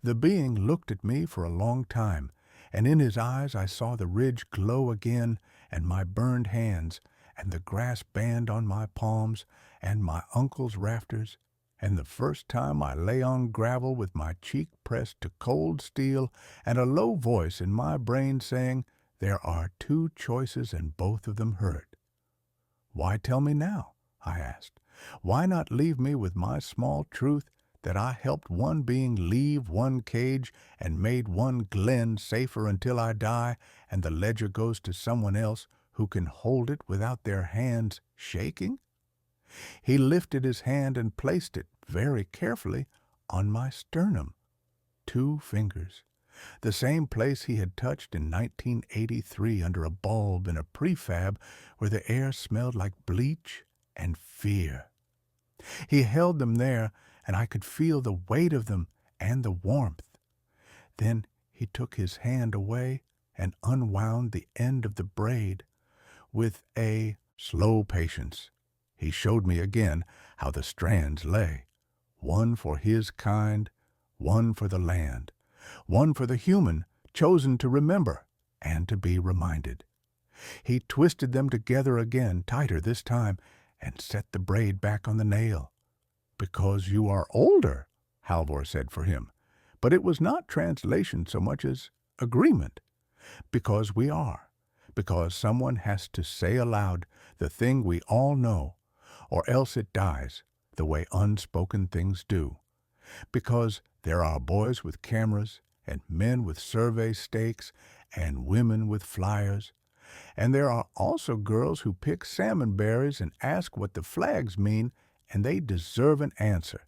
A: The being looked at me for a long time, and in his eyes I saw the ridge glow again, and my burned hands, and the grass band on my palms, and my uncle's rafters, and the first time I lay on gravel with my cheek pressed to cold steel, and a low voice in my brain saying, "There are two choices and both of them hurt." "Why tell me now?" I asked. "Why not leave me with my small truth that I helped one being leave one cage and made one glen safer until I die, and the ledger goes to someone else who can hold it without their hands shaking?" He lifted his hand and placed it very carefully on my sternum. 2 fingers. The same place he had touched in 1983 under a bulb in a prefab where the air smelled like bleach and fear. He held them there, and I could feel the weight of them and the warmth. Then he took his hand away and unwound the end of the braid. With a slow patience, he showed me again how the strands lay, one for his kind, one for the land, one for the human chosen to remember and to be reminded. He twisted them together again, tighter this time, and set the braid back on the nail. "Because you are older," Halvor said for him, but it was not translation so much as agreement. Because we are, because someone has to say aloud the thing we all know, or else it dies, the way unspoken things do. Because there are boys with cameras, and men with survey stakes, and women with flyers, and there are also girls who pick salmon berries and ask what the flags mean, and they deserve an answer.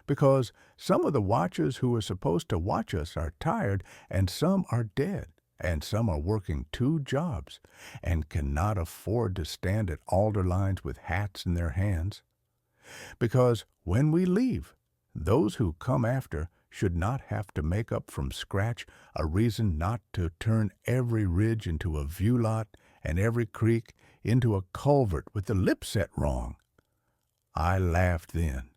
A: Because some of the watchers who are supposed to watch us are tired, and some are dead, and some are working 2 jobs, and cannot afford to stand at alder lines with hats in their hands. Because when we leave, those who come after should not have to make up from scratch a reason not to turn every ridge into a view lot and every creek into a culvert with the lip set wrong. I laughed then,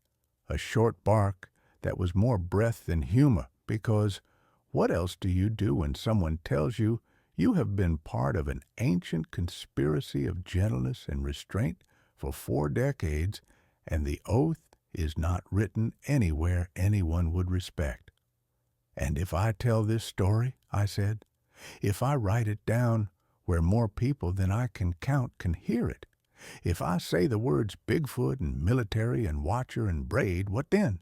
A: a short bark that was more breath than humor, because what else do you do when someone tells you you have been part of an ancient conspiracy of gentleness and restraint for 4 decades, and the oath is not written anywhere anyone would respect? "And if I tell this story," I said, "if I write it down where more people than I can count can hear it, if I say the words Bigfoot and military and watcher and braid, what then?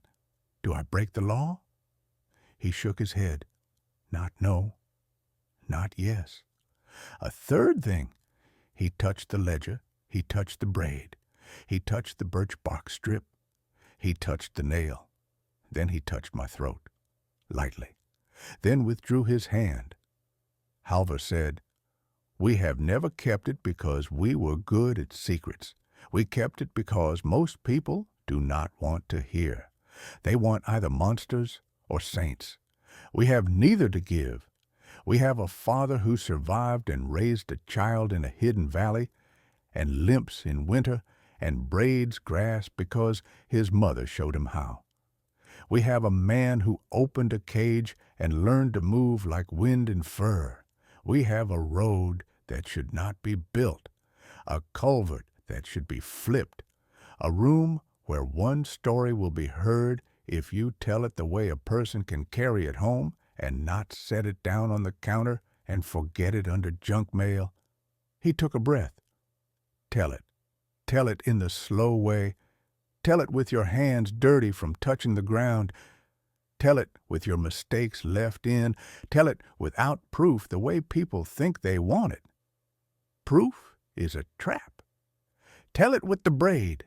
A: Do I break the law?" He shook his head. Not no, not yes. A third thing. He touched the ledger, he touched the braid, he touched the birch bark strip, he touched the nail. Then he touched my throat, lightly, then withdrew his hand. Halvor said, "We have never kept it because we were good at secrets. We kept it because most people do not want to hear. They want either monsters or saints. We have neither to give. We have a father who survived and raised a child in a hidden valley, and limps in winter, and braids grass because his mother showed him how. We have a man who opened a cage and learned to move like wind and fur. We have a road that should not be built, a culvert that should be flipped, a room where one story will be heard if you tell it the way a person can carry it home and not set it down on the counter and forget it under junk mail. He took a breath. Tell it. Tell it in the slow way. Tell it with your hands dirty from touching the ground. Tell it with your mistakes left in. Tell it without proof the way people think they want it. Proof is a trap. Tell it with the braid.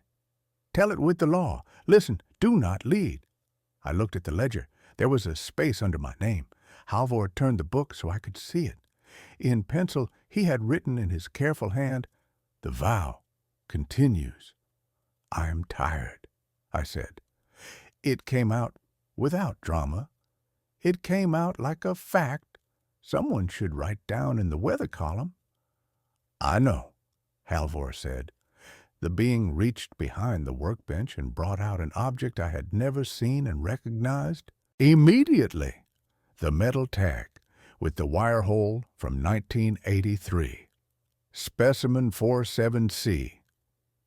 A: Tell it with the law. Listen, do not lead. I looked at the ledger. There was a space under my name. Halvor turned the book so I could see it. In pencil, he had written in his careful hand, "The vow continues." "I'm tired," I said. It came out without drama. It came out like a fact someone should write down in the weather column. "I know," Halvor said. The being reached behind the workbench and brought out an object I had never seen and recognized immediately. The metal tag with the wire hole from 1983. Specimen 47C.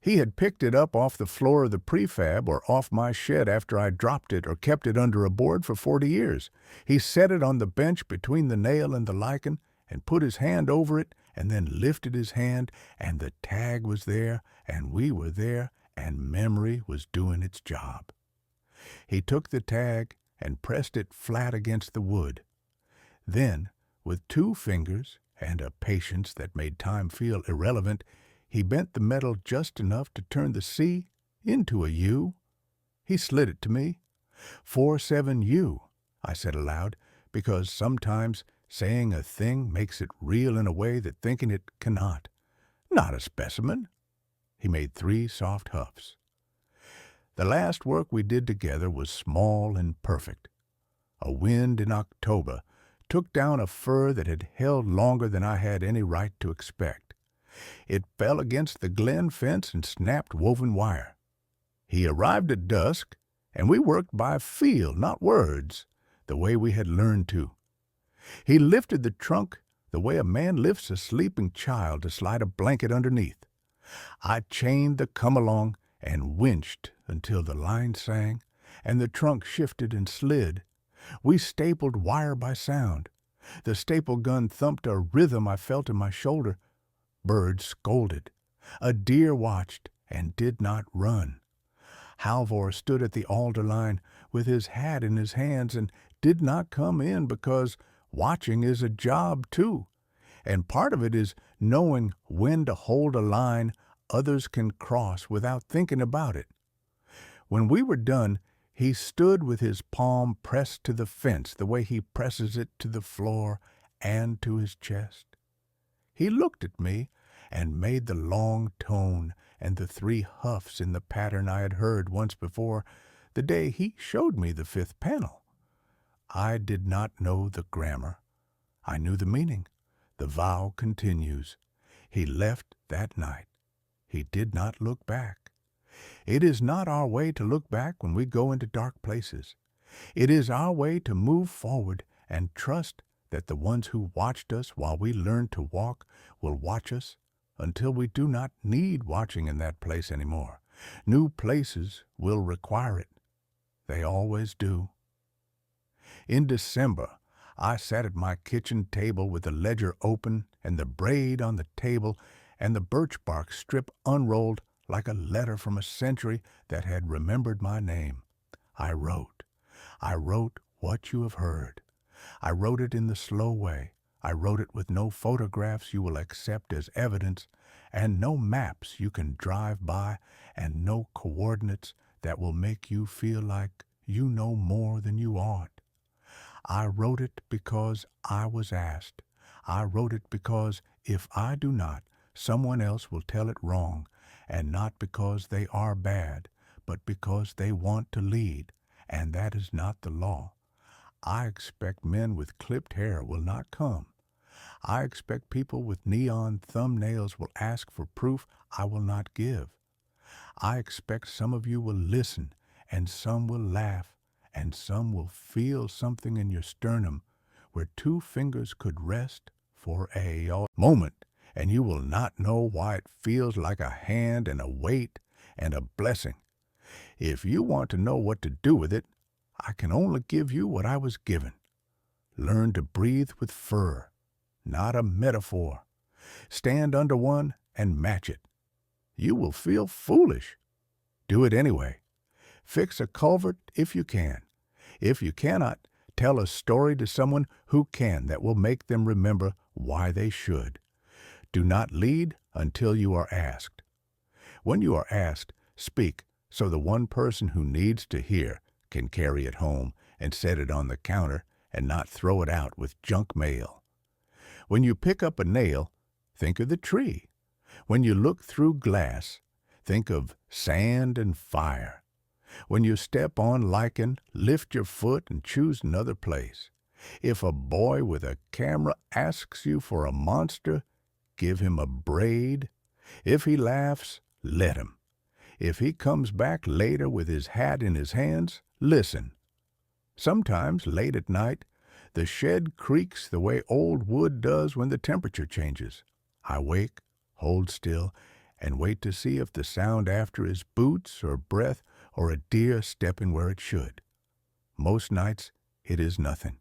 A: He had picked it up off the floor of the prefab or off my shed after I dropped it or kept it under a board for 40 years. He set it on the bench between the nail and the lichen and put his hand over it and then lifted his hand, and the tag was there, and we were there, and memory was doing its job. He took the tag and pressed it flat against the wood. Then, with 2 fingers and a patience that made time feel irrelevant, he bent the metal just enough to turn the C into a U. He slid it to me. 47U, I said aloud, because sometimes saying a thing makes it real in a way that thinking it cannot. Not a specimen. He made 3 soft huffs. The last work we did together was small and perfect. A wind in October took down a fir that had held longer than I had any right to expect. It fell against the glen fence and snapped woven wire. He arrived at dusk, and we worked by feel, not words, the way we had learned to. He lifted the trunk the way a man lifts a sleeping child to slide a blanket underneath. I chained the come-along and winched until the line sang, and the trunk shifted and slid. We stapled wire by sound. The staple gun thumped a rhythm I felt in my shoulder. Birds scolded. A deer watched and did not run. Halvor stood at the alder line with his hat in his hands and did not come in because watching is a job too, and part of it is knowing when to hold a line others can cross without thinking about it. When we were done, he stood with his palm pressed to the fence the way he presses it to the floor and to his chest. He looked at me and made the long tone and the 3 huffs in the pattern I had heard once before, the day he showed me the 5th panel. I did not know the grammar. I knew the meaning. The vow continues. He left that night. He did not look back. It is not our way to look back when we go into dark places. It is our way to move forward and trust that the ones who watched us while we learned to walk will watch us until we do not need watching in that place anymore. New places will require it. They always do. In December, I sat at my kitchen table with the ledger open and the braid on the table and the birch bark strip unrolled like a letter from a century that had remembered my name. I wrote what you have heard. I wrote it in the slow way. I wrote it with no photographs you will accept as evidence, and no maps you can drive by, and no coordinates that will make you feel like you know more than you ought. I wrote it because I was asked. I wrote it because if I do not, someone else will tell it wrong, and not because they are bad, but because they want to lead, and that is not the law. I expect men with clipped hair will not come. I expect people with neon thumbnails will ask for proof I will not give. I expect some of you will listen, and some will laugh, and some will feel something in your sternum where 2 fingers could rest for a moment, and you will not know why it feels like a hand and a weight and a blessing. If you want to know what to do with it, I can only give you what I was given. Learn to breathe with fur, not a metaphor. Stand under one and match it. You will feel foolish. Do it anyway. Fix a culvert if you can. If you cannot, tell a story to someone who can that will make them remember why they should. Do not lead until you are asked. When you are asked, speak so the one person who needs to hear can carry it home and set it on the counter and not throw it out with junk mail. When you pick up a nail, think of the tree. When you look through glass, think of sand and fire. When you step on lichen, lift your foot and choose another place. If a boy with a camera asks you for a monster, give him a braid. If he laughs, let him. If he comes back later with his hat in his hands, listen. Sometimes, late at night, the shed creaks the way old wood does when the temperature changes. I wake, hold still, and wait to see if the sound after is boots or breath or a deer stepping where it should. Most nights, it is nothing.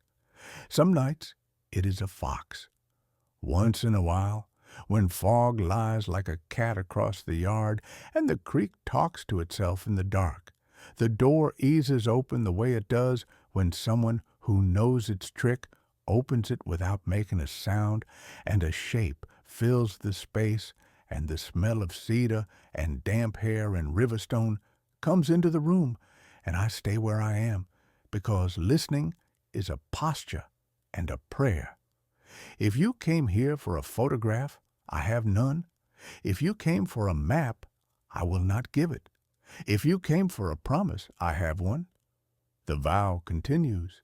A: Some nights, it is a fox. Once in a while, when fog lies like a cat across the yard and the creek talks to itself in the dark, the door eases open the way it does when someone who knows its trick opens it without making a sound, and a shape fills the space, and the smell of cedar and damp hair and riverstone comes into the room, and I stay where I am, because listening is a posture and a prayer. If you came here for a photograph, I have none. If you came for a map, I will not give it. If you came for a promise, I have one. The vow continues.